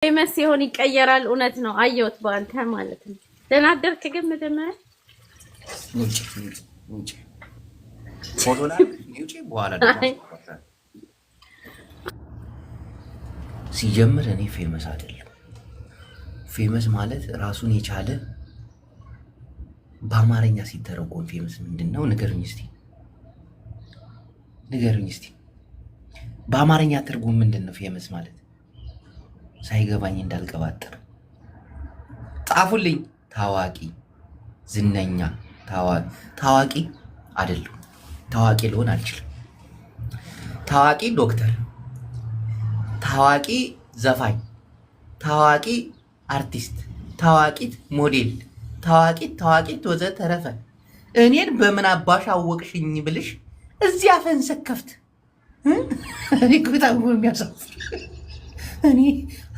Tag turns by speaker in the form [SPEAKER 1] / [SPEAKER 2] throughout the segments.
[SPEAKER 1] ፌመስ ሲሆን ይቀየራል። እውነት ነው። አየሁት በአንተ ማለት ነው። ደህና አደርክ ግን መጀመሪያ
[SPEAKER 2] ሲጀምር እኔ ፌመስ አይደለም። ፌመስ ማለት ራሱን የቻለ በአማርኛ ሲተረጎም ፌመስ ምንድነው? ንገሩኝ እስቲ በአማርኛ ትርጉም ምንድነው ፌመስ ማለት? ሳይገባኝ እንዳልቀባጥር ጻፉልኝ። ታዋቂ፣ ዝነኛ፣ ታዋቂ አይደለም። ታዋቂ ልሆን አልችልም። ታዋቂ ዶክተር፣ ታዋቂ ዘፋኝ፣ ታዋቂ አርቲስት፣ ታዋቂት ሞዴል፣ ታዋቂት ወዘተረፈ። እኔን በምን አባሽ አወቅሽኝ ብልሽ እዚያ ፈንሰከፍት እኔ በጣም የሚያሳፍር እኔ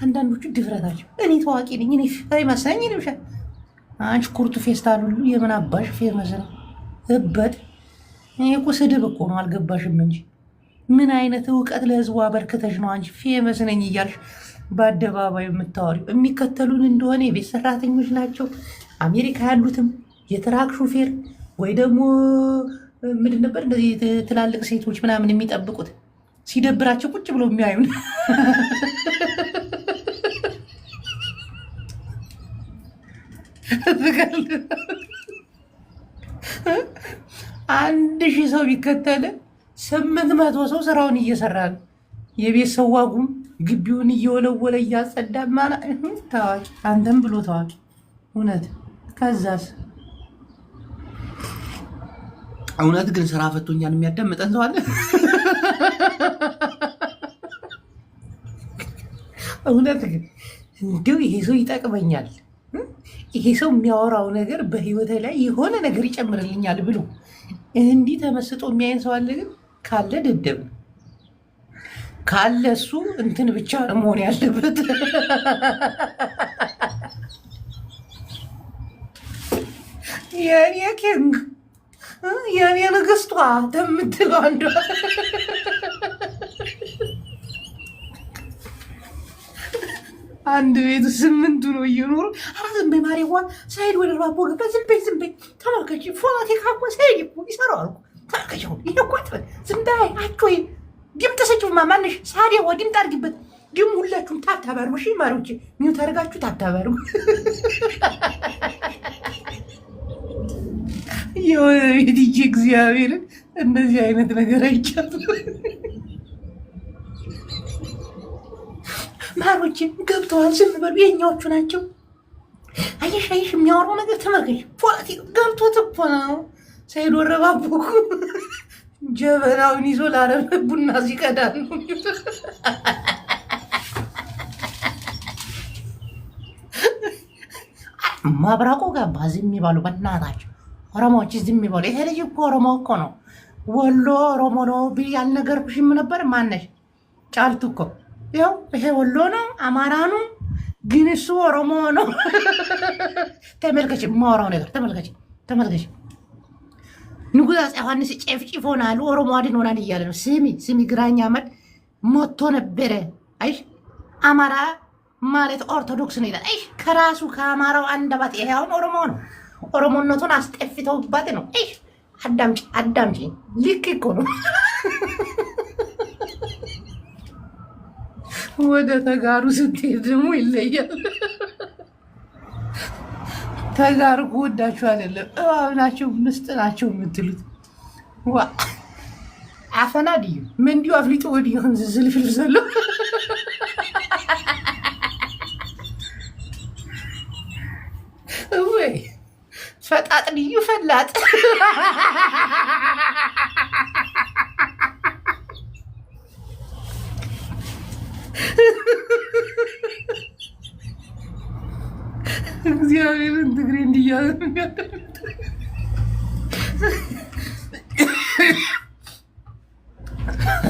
[SPEAKER 2] አንዳንዶቹ ድፍረታቸው እኔ ታዋቂ ነኝ እኔ ፌመስ ነኝ ይልሻል። አንቺ ኩርቱ ፌስታል ሁሉ የምን አባሽ ፌመስ ነው እበት። እኔ እኮ ስድብ እኮ ነው አልገባሽም እንጂ ምን አይነት እውቀት ለህዝቡ አበርክተሽ ነው አንቺ ፌመስ ነኝ እያልሽ በአደባባይ የምታወሪው? የሚከተሉን እንደሆነ የቤት ሰራተኞች ናቸው፣ አሜሪካ ያሉትም የትራክ ሹፌር ወይ ደግሞ ምንድን ነበር እንደዚህ ትላልቅ ሴቶች ምናምን የሚጠብቁት ሲደብራቸው ቁጭ ብሎ የሚያዩን አንድ ሺህ ሰው ቢከተል 800 ሰው ስራውን እየሰራ ነው። የቤት ሰዋጉም ግቢውን እየወለወለ እያጸዳ ታዋቂ አንተም ብሎ ታዋቂ እውነት። ከዛስ እውነት ግን ስራ ፈቶኛል የሚያዳምጠን ሰው አለ? እውነት ግን እንዲሁ ይሄ ሰው ይጠቅመኛል፣ ይሄ ሰው የሚያወራው ነገር በህይወቴ ላይ የሆነ ነገር ይጨምርልኛል ብሎ እንዲህ ተመስጦ የሚያይን ሰው አለ? ግን ካለ ደደብ ካለ እሱ እንትን ብቻ ነው መሆን ያለበት። የኔ ኪንግ የኔ ንግስቷ ተምትለው አንዷ አንድ ቤት 8 ነው እየኖሩ ዝም በይ ማሬዋ ሳይድ ወደ ባቦ ገባ። ዝም በይ ተመልከች፣ ፖለቲካ እኮ ሳይድ እኮ ይሰራል እኮ ተመልከች። ይሄ እኮ ዝም በይ አትወይ ዲም ተሰጭማ ማንሽ ሳዲያ ወዲም ታርጊበት ዲም ሁላችሁም ታታባሩ። እሺ ማሮቼ ሚውት አድርጋችሁ ታታባሩ። የሆነ ቤትዬ እግዚአብሔርን እንደዚህ አይነት ነገር አይቻልም። ማሮቼ ገብተዋል። ዝም በሉ የኛዎቹ ናቸው። አየሽ የሚያወራው ነገር ተመልከች። ፖለቲካ ገብቶት እኮ ነው። ሳይድ ወረባቦ ጀበናውን ይዞ ላረብ ቡና ሲቀዳ ነው። ማብራቆ ገባ። ዝም ይባሉ በእናታቸው ኦሮሞዎች፣ ዝም ይባሉ። ይሄ ልጅ እኮ ኦሮሞ እኮ ነው። ወሎ ኦሮሞ ነው ብል ያልነገርኩሽም ነበር? ማነሽ ጫልቱ እኮ ያው ይሄ ወሎ ነው አማራ ነው፣ ግን እሱ ኦሮሞ ነው። ተመልከች፣ የማወራው ነገር ተመልከች። ንጉሥ አፄ ዮሐንስ ጨፍጭፎናል ኦሮሞ አድኖናል እያለ ነው። ስሚ ግራኝ አህመድ ሞቶ ነበረ። አይ አማራ ማለት ኦርቶዶክስ ነው ይላል። አይ ከራሱ ከአማራው አንደበት ይሄ አሁን ኦሮሞ ነው። ኦሮሞነቱን አስጠፍተውባት ነው። አይ አዳምጪ ልክ እኮ ነው። ወደ ተጋሩ ስትሄድ ደግሞ ይለያል። ተጋሩ ወዳችሁ አይደለም እባብ ናቸው ምስጥ ናቸው የምትሉት ዋ አፈና ድዩ መንዲው አፍሊጦ ወዲሁ ዝልፍል ዘሎ ወይ ፈጣጥ ድዩ ፈላጥ እግዚአብሔርን ትግሬ እንዲያለ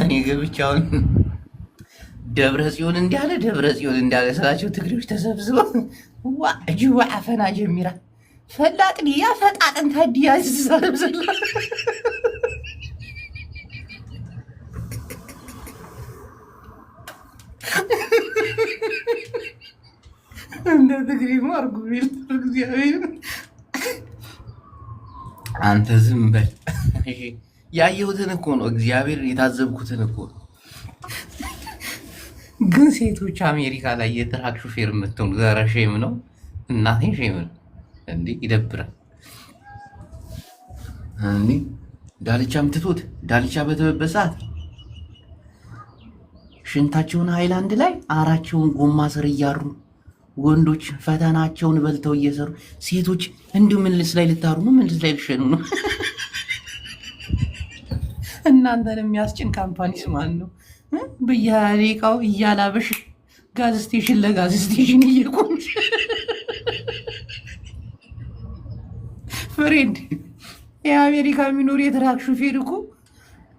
[SPEAKER 2] እኔ ገብቻውን ደብረ ጽዮን እንዳለ ስላቸው ትግሬዎች ተሰብስበው ዋ እጅዋ አፈና ጀሚራ ፈላጥ ዲያ ፈጣጥን ታዲያ ዝሰለብዘላ እንደ ትግሬማ አርጉ ቢል እግዚአብሔር አንተ ዝም በል። ያየሁትን እኮ ነው እግዚአብሔር የታዘብኩትን እኮ ነው። ግን ሴቶች አሜሪካ ላይ የትራክ ሹፌር የምትሆኑ ዛሬ ሼም ነው እናቴ ሼም ነው እንዴ! ይደብራል እንዴ! ዳልቻ ምትቶት ዳልቻ በተበበሰ ሰዓት ሽንታቸውን ሃይላንድ ላይ አራቸውን ጎማ ስር እያሩ ወንዶች ፈተናቸውን በልተው እየሰሩ ሴቶች እንዲሁ ምልስ ላይ ልታሩ ነው፣ ምልስ ላይ ልሸኑ ነው። እናንተን የሚያስጭን ካምፓኒስ ማን ነው? በየደቂቃው እያላበሽ ጋዝ ስቴሽን ለጋዝ ስቴሽን እየቆምሽ ፍሬንድ የአሜሪካ የሚኖር የትራክ ሹፌር እኮ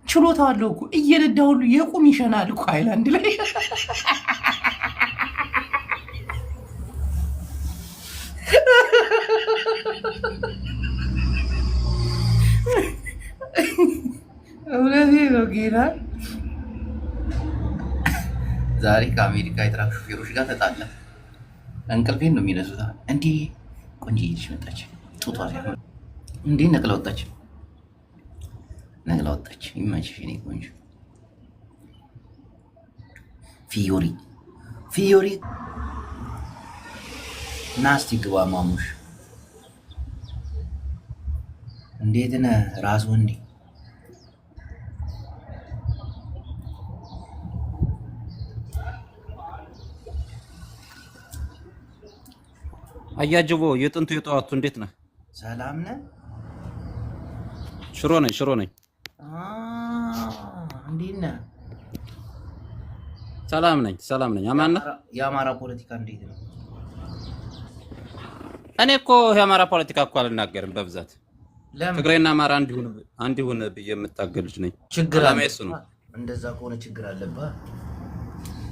[SPEAKER 2] ችሎታ አለው እኮ እየነዳ ሁሉ የቁም ይሸናል እኮ ሃይላንድ ላይ። እውነቴ ነው ጌታ። ዛሬ ከአሜሪካ የትራክ ሹፌሮች ጋር ተጣላ። እንቅልፌን ነው የሚነሱት። እንዴ ቆንጆ ልጅ መጣች፣ ጡቷ ሳይሆን እንዴ ነቅላ ወጣች፣ ነቅላ ወጣች። ይመችሽ የኔ ቆንጆ ፊዮሪ ፊዮሪ። ናስቲ ግባ ማሙሽ፣ እንዴት ነህ ራስ ወንዴ?
[SPEAKER 3] አያጅቦ የጥንቱ የጠዋቱ እንዴት ነህ?
[SPEAKER 2] ሰላም ነህ?
[SPEAKER 3] ሽሮ ነኝ ሽሮ ነኝ።
[SPEAKER 2] እንዴት ነህ?
[SPEAKER 3] ሰላም ነኝ ሰላም ነኝ። አማን ነህ?
[SPEAKER 2] የአማራ ፖለቲካ እንዴት ነው?
[SPEAKER 3] እኔ እኮ የአማራ ፖለቲካ እኮ አልናገርም በብዛት። ትግራይና አማራ አንዲሁን ብዬ የምታገል ልጅ ነኝ።
[SPEAKER 2] ችግር አለ ነው። እንደዛ ከሆነ ችግር አለብህ።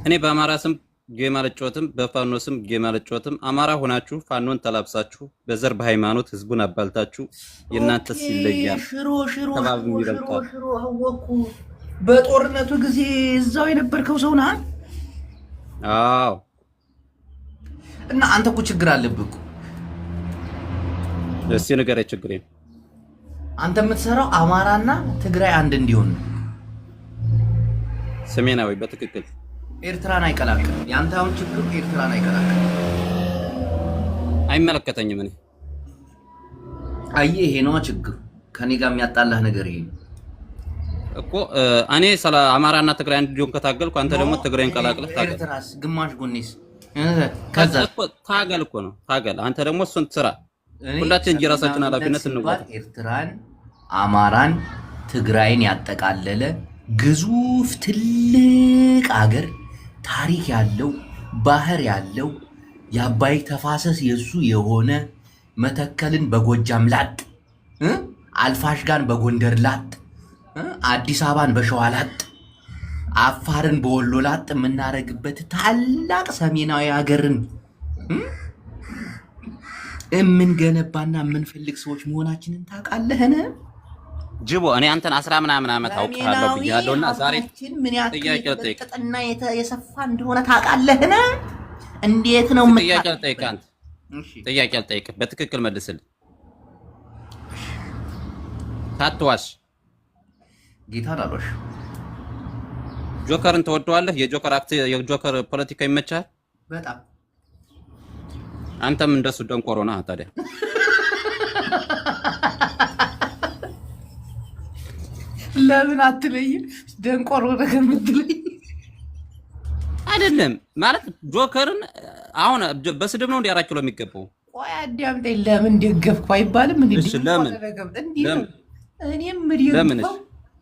[SPEAKER 3] እኔ በአማራ ስም ጌም አልጮትም፣ በፋኖ ስም ጌም አልጮትም። አማራ ሆናችሁ ፋኖን ተላብሳችሁ በዘር በሃይማኖት ህዝቡን አባልታችሁ የእናንተስ ይለያል።
[SPEAKER 2] ሽሮ አወኩ። በጦርነቱ ጊዜ እዛው የነበርከው ሰው ነህ?
[SPEAKER 3] አዎ።
[SPEAKER 2] እና አንተ እኮ ችግር አለብህ እኮ።
[SPEAKER 3] እስኪ ንገረኝ ችግሬን።
[SPEAKER 2] አንተ የምትሰራው አማራና ትግራይ አንድ እንዲሆን ነው።
[SPEAKER 3] ሰሜናዊ በትክክል
[SPEAKER 2] ኤርትራን አይቀላቅል። ያንተ አሁን ችግሩ ኤርትራን አይቀላቅል።
[SPEAKER 3] አይመለከተኝም። እኔ
[SPEAKER 2] አየህ፣ ይሄ ነዋ ችግሩ። ከኔ ጋር የሚያጣላህ ነገር ይሄ
[SPEAKER 3] እኮ። እኔ ስለ አማራና ትግራይ እንዲሆን ከታገልኩ አንተ ደግሞ ትግራይን ቀላቅለህ ታገል።
[SPEAKER 2] ኤርትራስ ግማሽ ጎኔስ
[SPEAKER 3] ከዛ እኮ ታገል እኮ ነው ታገል። አንተ ደግሞ እሱን ስራ። ሁላችን የራሳችን ኃላፊነት እንወጣ።
[SPEAKER 2] ኤርትራን፣ አማራን፣ ትግራይን ያጠቃለለ ግዙፍ ትልቅ አገር ታሪክ ያለው ባህር ያለው የአባይ ተፋሰስ የሱ የሆነ መተከልን በጎጃም ላጥ፣ አልፋሽጋን በጎንደር ላጥ፣ አዲስ አበባን በሸዋ ላጥ፣ አፋርን በወሎ ላጥ የምናደርግበት ታላቅ ሰሜናዊ ሀገርን የምንገነባና የምንፈልግ ሰዎች መሆናችንን ታውቃለህን?
[SPEAKER 3] ጅቦ እኔ አንተን 10 ምናምን ዓመት አውቃለሁ ብያለሁና ዛሬ ጥያቄ
[SPEAKER 2] ልጠይቅና የሰፋ እንደሆነ ታውቃለህን? እንዴት ነው
[SPEAKER 3] ጥያቄ ልጠይቅህ? አንተ ጥያቄ ልጠይቅህ፣ በትክክል መልስልኝ። ታትዋሽ
[SPEAKER 2] ጌታን አልዋሽ።
[SPEAKER 3] ጆከርን ተወደዋለህ? የጆከር ፖለቲካ ይመቻል
[SPEAKER 2] በጣም።
[SPEAKER 3] አንተም እንደሱ ደንቆሮ ነህ ታዲያ።
[SPEAKER 2] ለምን አትለይም? ደንቆሮ ነገር የምትለይ
[SPEAKER 3] አይደለም ማለት ጆከርን አሁን በስድብ ነው እንዴ 4 ኪሎ የሚገባው?
[SPEAKER 2] ቆይ አዳምጠኝ። ለምን ደገፍኩ አይባልም እንዴ?
[SPEAKER 3] ለምን
[SPEAKER 2] እኔም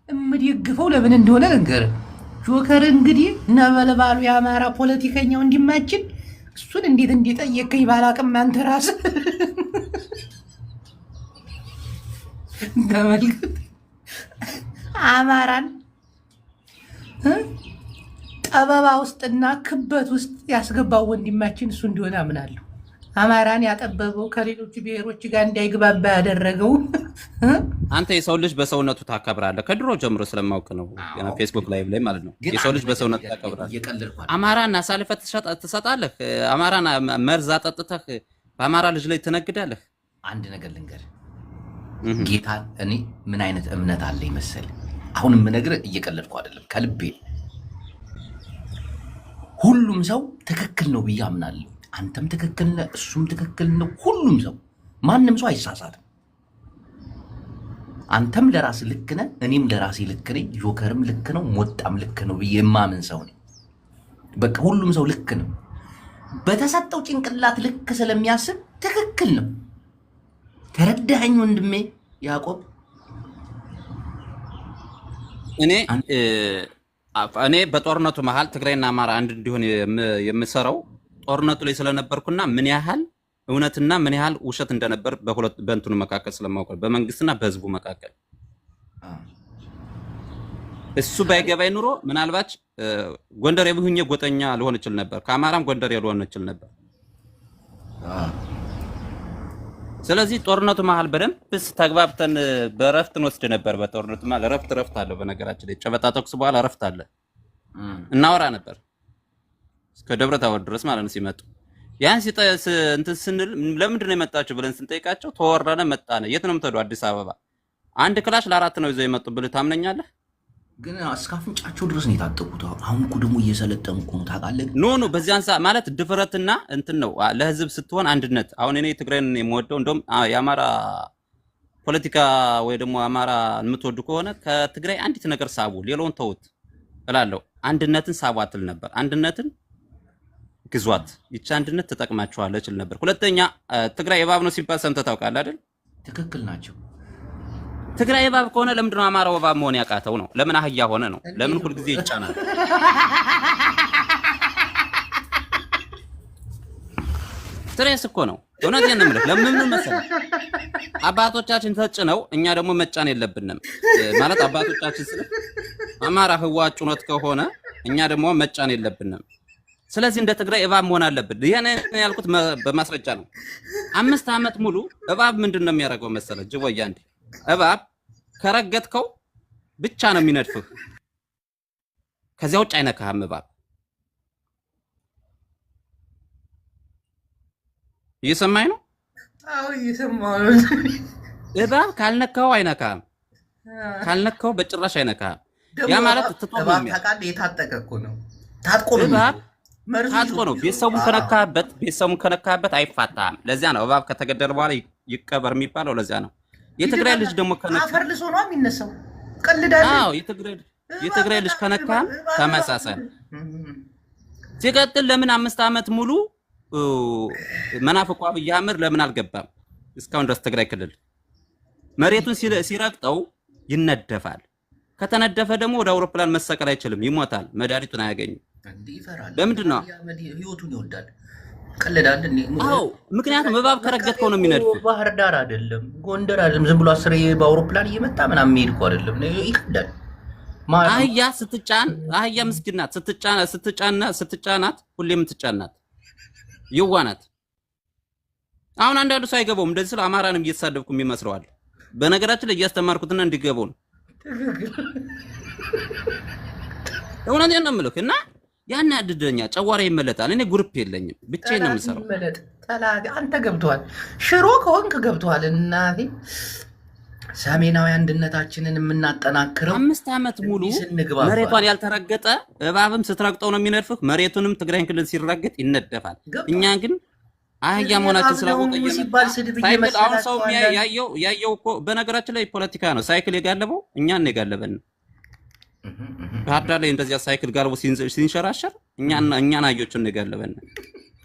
[SPEAKER 2] የምደግፈው ለምን እንደሆነ ልንገርህ። ጆከር እንግዲህ ነበልባሉ የአማራ ፖለቲከኛው እንዲማችን እሱን እንዴት እንደጠየቀኝ ባላቅም አንተ ራስህ ተመልከት። አማራን ጠበባ ውስጥና ክበት ውስጥ ያስገባው ወንድማችን እሱ እንደሆነ አምናለሁ። አማራን ያጠበበው ከሌሎች ብሔሮች ጋር እንዳይግባባ ያደረገው
[SPEAKER 3] አንተ የሰው ልጅ በሰውነቱ ታከብራለህ። ከድሮ ጀምሮ ስለማውቅ ነው ፌስቡክ ላይ ማለት ነው። የሰው ልጅ በሰውነቱ ታከብራለህ። አማራን አሳልፈህ ትሰጣለህ። አማራን መርዝ አጠጥተህ በአማራ ልጅ ላይ ትነግዳለህ።
[SPEAKER 2] አንድ ነገር ልንገር ጌታ፣ እኔ ምን አይነት እምነት አለኝ መሰለህ? አሁን የምነግርህ እየቀለድኩ አይደለም፣ ከልቤ። ሁሉም ሰው ትክክል ነው ብዬ አምናለሁ። አንተም ትክክል ነህ፣ እሱም ትክክል ነው። ሁሉም ሰው ማንም ሰው አይሳሳትም። አንተም ለራስ ልክ ነህ፣ እኔም ለራሴ ልክ ነኝ። ጆከርም ልክ ነው፣ ሞጣም ልክ ነው ብዬ የማምን ሰው ነኝ። በቃ ሁሉም ሰው ልክ ነው። በተሰጠው ጭንቅላት ልክ ስለሚያስብ ትክክል ነው። ተረዳኸኝ ወንድሜ ያዕቆብ?
[SPEAKER 3] እኔ በጦርነቱ መሀል ትግራይና አማራ አንድ እንዲሆን የምሰራው ጦርነቱ ላይ ስለነበርኩና ምን ያህል እውነትና ምን ያህል ውሸት እንደነበር በእንትኑ መካከል ስለማውቀው በመንግስትና በህዝቡ መካከል እሱ ባይገባኝ ኑሮ ምናልባት ጎንደር የብሁኜ ጎጠኛ ልሆን ይችል ነበር፣ ከአማራም ጎንደር ልሆን ይችል ነበር። ስለዚህ ጦርነቱ መሀል በደንብ ተግባብተን በረፍት እንወስድ ነበር። በጦርነቱ መሀል ረፍት አለው። በነገራችን ላይ ጨበጣ ተኩስ በኋላ ረፍት አለ። እናወራ ነበር እስከ ደብረ ታቦር ድረስ ማለት ነው። ሲመጡ ያን እንትን ስንል ለምንድን ነው የመጣችሁ ብለን ስንጠይቃቸው ተወረነ መጣነ። የት ነው የምትሄዱ? አዲስ አበባ። አንድ ክላሽ ለ4 ነው ይዘው የመጡ ብልህ ታምነኛለህ?
[SPEAKER 2] ግን እስከ አፍንጫቸው ድረስ ነው የታጠቁት። አሁን እኮ ደግሞ እየሰለጠኑ እኮ ነው ታውቃለህ።
[SPEAKER 3] ኖ በዚያን ሰዓት ማለት ድፍረትና እንትን ነው ለህዝብ ስትሆን አንድነት። አሁን እኔ ትግራይን የምወደው እንደውም የአማራ ፖለቲካ ወይ ደግሞ አማራ የምትወዱ ከሆነ ከትግራይ አንዲት ነገር ሳቡ፣ ሌላውን ተውት እላለሁ። አንድነትን ሳቡ አትል ነበር። አንድነትን ግዟት፣ ይቺ አንድነት ትጠቅማችኋለች እል ነበር። ሁለተኛ ትግራይ እባብ ነው ሲባል ሰምተህ ታውቃለህ አይደል?
[SPEAKER 2] ትክክል ናቸው።
[SPEAKER 3] ትግራይ እባብ ከሆነ ለምንድን ነው አማራው እባብ መሆን ያቃተው ነው? ለምን አህያ ሆነ ነው? ለምን ሁልጊዜ ይጫናል? ትሬስ እኮ ነው። እውነቴን ነው የምልህ። ለምን መሰለህ አባቶቻችን ተጭነው እኛ ደግሞ መጫን የለብንም ማለት አባቶቻችን ስለ አማራ ህዋ ጭኖት ከሆነ እኛ ደግሞ መጫን የለብንም። ስለዚህ እንደ ትግራይ እባብ መሆን አለብን። ይሄን ያልኩት በማስረጃ ነው። 5 ዓመት ሙሉ እባብ ምንድን ነው የሚያደርገው መሰለህ? ጅቦያ እንዴ እባብ ከረገጥከው ብቻ ነው የሚነድፍህ። ከዚያ ውጭ አይነካህም እባብ። እየሰማኝ ነው?
[SPEAKER 2] አዎ እየሰማሁ ነው።
[SPEAKER 3] እባብ ካልነካው አይነካህም። ካልነካው በጭራሽ አይነካህም። ያ ማለት
[SPEAKER 2] እባብ ታውቃለህ፣ የታጠቀ እኮ ነው። ታጥቆ ነው
[SPEAKER 3] ታጥቆ ነው። ቤተሰቡን ከነካበት አይፋታም። ለዚያ ነው እባብ ከተገደለ በኋላ ይቀበር የሚባለው። ለዚያ ነው። የትግራይ ልጅ ደግሞ ከነካ
[SPEAKER 2] አፈር ልሶ ነው የሚነሳው። ቀልዳለህ?
[SPEAKER 3] አዎ የትግራይ ልጅ ከነካ ተመሳሳይ። ሲቀጥል ለምን 5 ዓመት ሙሉ መናፍቁ አብይ አህመድ ለምን አልገባም እስካሁን ድረስ ትግራይ ክልል? መሬቱን ሲረግጠው ይነደፋል። ከተነደፈ ደግሞ ወደ አውሮፕላን መሰቀል አይችልም፣ ይሞታል። መድኃኒቱን አያገኝም። ለምንድን ነው?
[SPEAKER 2] ህይወቱን ይወዳል። ቀልዳል እንዴ?
[SPEAKER 3] አዎ ምክንያቱም እባብ ከረገጥከው ነው የሚነድፍ።
[SPEAKER 2] ባህር ዳር አይደለም ጎንደር አይደለም ዝም ብሎ አስሬ በአውሮፕላን እየመጣ ምናምን የሚሄድ እኮ አይደለም። ይቀዳል።
[SPEAKER 3] አህያ ስትጫን አህያ ምስኪን ናት። ስትጫናት ሁሌም ትጫናት ይዋናት። አሁን አንዳንዱ ሰው አይገባውም። እንደዚህ ስለ አማራንም እየተሳደብኩ የሚመስለዋል። በነገራችን ላይ እያስተማርኩትና እንዲገባው ነው። እውነቴን ነው የምልህ እና ያናድደኛል። ጨዋራ ይመለጣል። እኔ ግሩፕ የለኝም፣ ብቻዬን ነው የምሰራው።
[SPEAKER 2] አንተ ገብቶሃል፣ ሽሮ ከሆንክ ገብቶሃል። እናቴ ሰሜናዊ አንድነታችንን የምናጠናክረው
[SPEAKER 3] 5 ዓመት ሙሉ መሬቷን ያልተረገጠ እባብም ስትረግጠው ነው የሚነድፍህ። መሬቱንም ትግራይን ክልል ሲረገጥ ይነደፋል። እኛ ግን አህያ መሆናችን ስላወቀኝ ሳይክል አሁን ሰው ያየው እኮ በነገራችን ላይ ፖለቲካ ነው። ሳይክል የጋለበው እኛን ነው የጋለበን። ባህር ዳር ላይ እንደዚያ ሳይክል ጋልቦ ሲንሸራሸር እኛን አህዮችን ነው የጋለበን።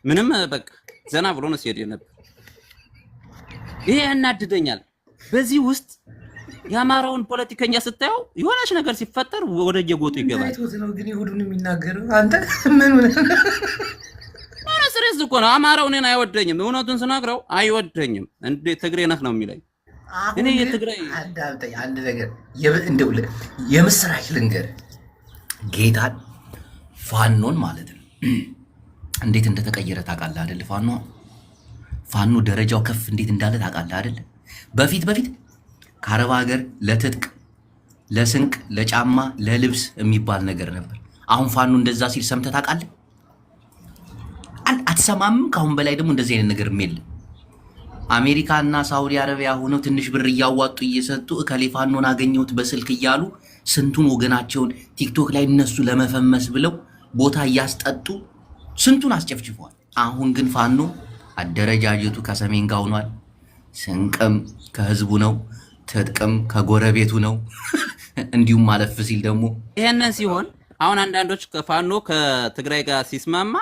[SPEAKER 3] ምንም በቃ ዘና ብሎ ነው ሲሄድ ነበር። ይሄ ያናድደኛል። በዚህ ውስጥ የአማራውን ፖለቲከኛ ስታየው የሆነች ነገር ሲፈጠር ወደ የጎጡ ይገባል።
[SPEAKER 2] ግን ይሁዱን የሚናገረው አንተ ምን
[SPEAKER 3] ስሬስ እኮ ነው። አማራው እኔን አይወደኝም። እውነቱን ስናግረው አይወደኝም። እንዴ ትግሬ ነህ ነው የሚለኝ። እኔ የትግራይ
[SPEAKER 2] አንድ ነገር እንደው የምስራች ልንገር፣ ጌታን ፋኖን ማለት ነው እንዴት እንደተቀየረ ታውቃለህ አይደል? ፋኖ ፋኖ ደረጃው ከፍ እንዴት እንዳለ ታውቃለህ አይደል? በፊት ከአረብ ሀገር ለትጥቅ ለስንቅ ለጫማ ለልብስ የሚባል ነገር ነበር። አሁን ፋኖ እንደዛ ሲል ሰምተህ ታውቃለህ? አትሰማም? ካሁን በላይ ደግሞ እንደዚህ አይነት ነገር የለም። አሜሪካና ሳውዲ አረቢያ ሆነው ትንሽ ብር እያዋጡ እየሰጡ እከሌ ፋኖን አገኘሁት በስልክ እያሉ ስንቱን ወገናቸውን ቲክቶክ ላይ እነሱ ለመፈመስ ብለው ቦታ እያስጠጡ ስንቱን አስጨፍጭፈዋል። አሁን ግን ፋኖ አደረጃጀቱ ከሰሜን ጋር ሆኗል። ስንቅም ከህዝቡ ነው፣ ትጥቅም ከጎረቤቱ ነው። እንዲሁም ማለፍ ሲል ደግሞ
[SPEAKER 3] ይሄንን ሲሆን አሁን አንዳንዶች ፋኖ ከትግራይ ጋር ሲስማማ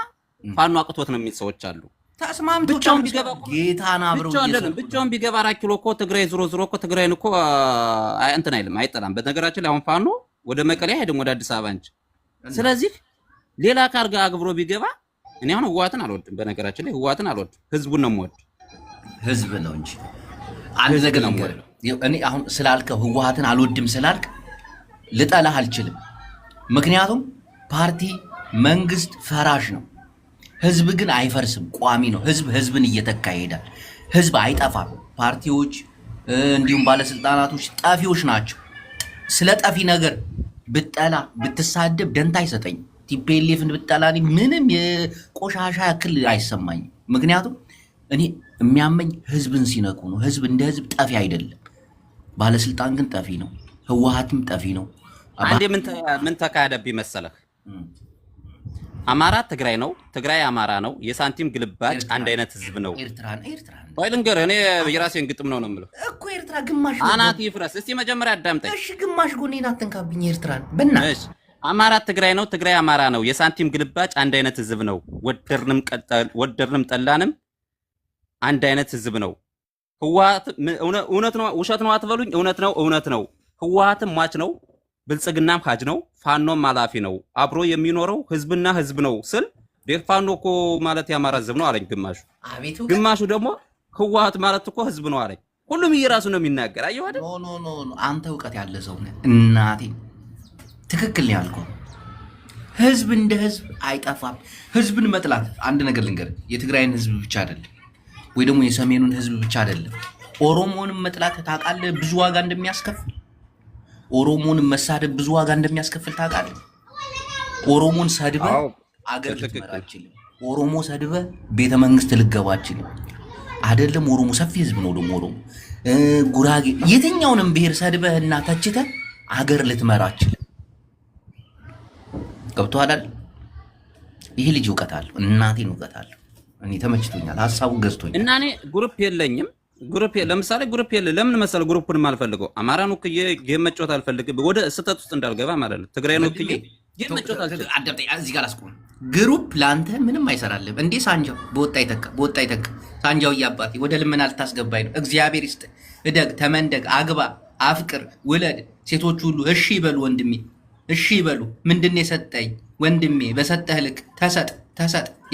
[SPEAKER 3] ፋኖ አቅቶት ነው የሚል ሰዎች አሉ።
[SPEAKER 2] ተስማምቶ
[SPEAKER 3] ብቻውን ቢገባ
[SPEAKER 2] ጌታና አብረው
[SPEAKER 3] ብቻውን ቢገባ 4 ኪሎ እኮ ትግራይ ዞሮ እኮ ትግራይን እኮ እንትን አይልም አይጠላም። በነገራችን ላይ አሁን ፋኖ ወደ መቀሌ አይደለም ወደ አዲስ አበባ እንጂ። ስለዚህ ሌላ ካርጋ አግብሮ ቢገባ እኔ አሁን ህዋትን አልወድም። በነገራችን ላይ ህዋትን አልወድም፣ ህዝቡን ነው የምወድ።
[SPEAKER 2] ህዝብ ነው እንጂ አንድ ነገር ነው። እኔ አሁን ስላልከው ህዋትን አልወድም ስላልክ ልጠላህ አልችልም። ምክንያቱም ፓርቲ መንግስት ፈራሽ ነው፣ ህዝብ ግን አይፈርስም፣ ቋሚ ነው። ህዝብን እየተካ ይሄዳል። ህዝብ አይጠፋም። ፓርቲዎች እንዲሁም ባለስልጣናቶች ጠፊዎች ናቸው። ስለ ጠፊ ነገር ብጠላ ብትሳደብ ደንታ አይሰጠኝም። ቲፔሌፍን ብጠላ ምንም የቆሻሻ ያክል አይሰማኝም። ምክንያቱም እኔ የሚያመኝ ህዝብን ሲነኩ ነው። ህዝብ እንደ ህዝብ ጠፊ አይደለም። ባለስልጣን ግን ጠፊ ነው። ህወሓትም ጠፊ ነው።
[SPEAKER 3] አንዴ ምን ተካሄደብኝ መሰለህ? አማራ ትግራይ ነው፣ ትግራይ አማራ ነው። የሳንቲም ግልባጭ አንድ አይነት ህዝብ ነው።
[SPEAKER 2] ኤርትራ
[SPEAKER 3] ወይ ልንገርህ፣ እኔ የራሴን ግጥም ነው የምለው
[SPEAKER 2] እኮ። ኤርትራ ግማሽ
[SPEAKER 3] አናት ይፍረስ። እስቲ መጀመሪያ አዳምጠኝ
[SPEAKER 2] እሺ። ግማሽ ጎኔን አትንካብኝ። ኤርትራን በእናትህ
[SPEAKER 3] አማራ ትግራይ ነው፣ ትግራይ አማራ ነው። የሳንቲም ግልባጭ አንድ አይነት ህዝብ ነው። ወደድንም ጠላንም አንድ አይነት ህዝብ ነው። ህወሓት እውነት ነው ውሸት ነው አትበሉኝ። እውነት ነው። ህወሓትም ሟች ነው፣ ብልጽግናም ሀጅ ነው፣ ፋኖም አላፊ ነው። አብሮ የሚኖረው ህዝብና ህዝብ ነው ስል ፋኖ እኮ ማለት የአማራ ህዝብ ነው አለኝ ግማሹ። ግማሹ ደግሞ ህወሓት ማለት እኮ ህዝብ ነው አለኝ። ሁሉም እየራሱ ነው የሚናገር። አየሁ አይደል?
[SPEAKER 2] ኖ አንተ እውቀት ያለ ሰው ነህ እናቴ። ትክክል ነው ያልከው። ህዝብ እንደ ህዝብ አይጠፋም። ህዝብን መጥላት አንድ ነገር ልንገርህ፣ የትግራይን ህዝብ ብቻ አይደለም ወይ ደግሞ የሰሜኑን ህዝብ ብቻ አይደለም። ኦሮሞንም መጥላት ታውቃለህ ብዙ ዋጋ እንደሚያስከፍል። ኦሮሞንም መሳደብ ብዙ ዋጋ እንደሚያስከፍል ታውቃለህ። ኦሮሞን ሰድበህ አገር ልትመራ አትችልም። ኦሮሞ ሰድበህ ቤተ መንግስት ልትገባ አትችልም። አይደለም ኦሮሞ ሰፊ ህዝብ ነው። ደግሞ ኦሮሞ ጉራጌ፣ የትኛውንም ብሔር ሰድበህ እና ተችተህ አገር ልትመራ አትችልም። ገብቶሃል አይደል? ይሄ ልጅ እውቀት አለው፣ እናቴን እውቀት አለው። እኔ ተመችቶኛል፣ ሀሳቡ ገዝቶኛል።
[SPEAKER 3] እና እኔ ግሩፕ የለኝም። ለምሳሌ ግሩፕ ለምን መሰለ ግሩፕን የማልፈልገው አማራን ወክዬ ጌም መጫወት አልፈልግም። ወደ ስህተት ውስጥ እንዳልገባ ማለት ነው። ትግራይን ወክዬ ጌም መጫወት አልፈልግም።
[SPEAKER 2] እዚህ ጋር አስቆም። ግሩፕ ለአንተ ምንም አይሰራልም እንዴ? ሳንጃው በወጣ ይተካ ሳንጃው እያባቴ ወደ ልመና ልታስገባኝ ነው። እግዚአብሔር ይስጥ። እደግ፣ ተመንደግ፣ አግባ፣ አፍቅር፣ ውለድ። ሴቶች ሁሉ እሺ ይበሉ ወንድሜ፣ እሺ ይበሉ። ምንድን ነው የሰጠኝ ወንድሜ? በሰጠህ ልክ ተሰጥ።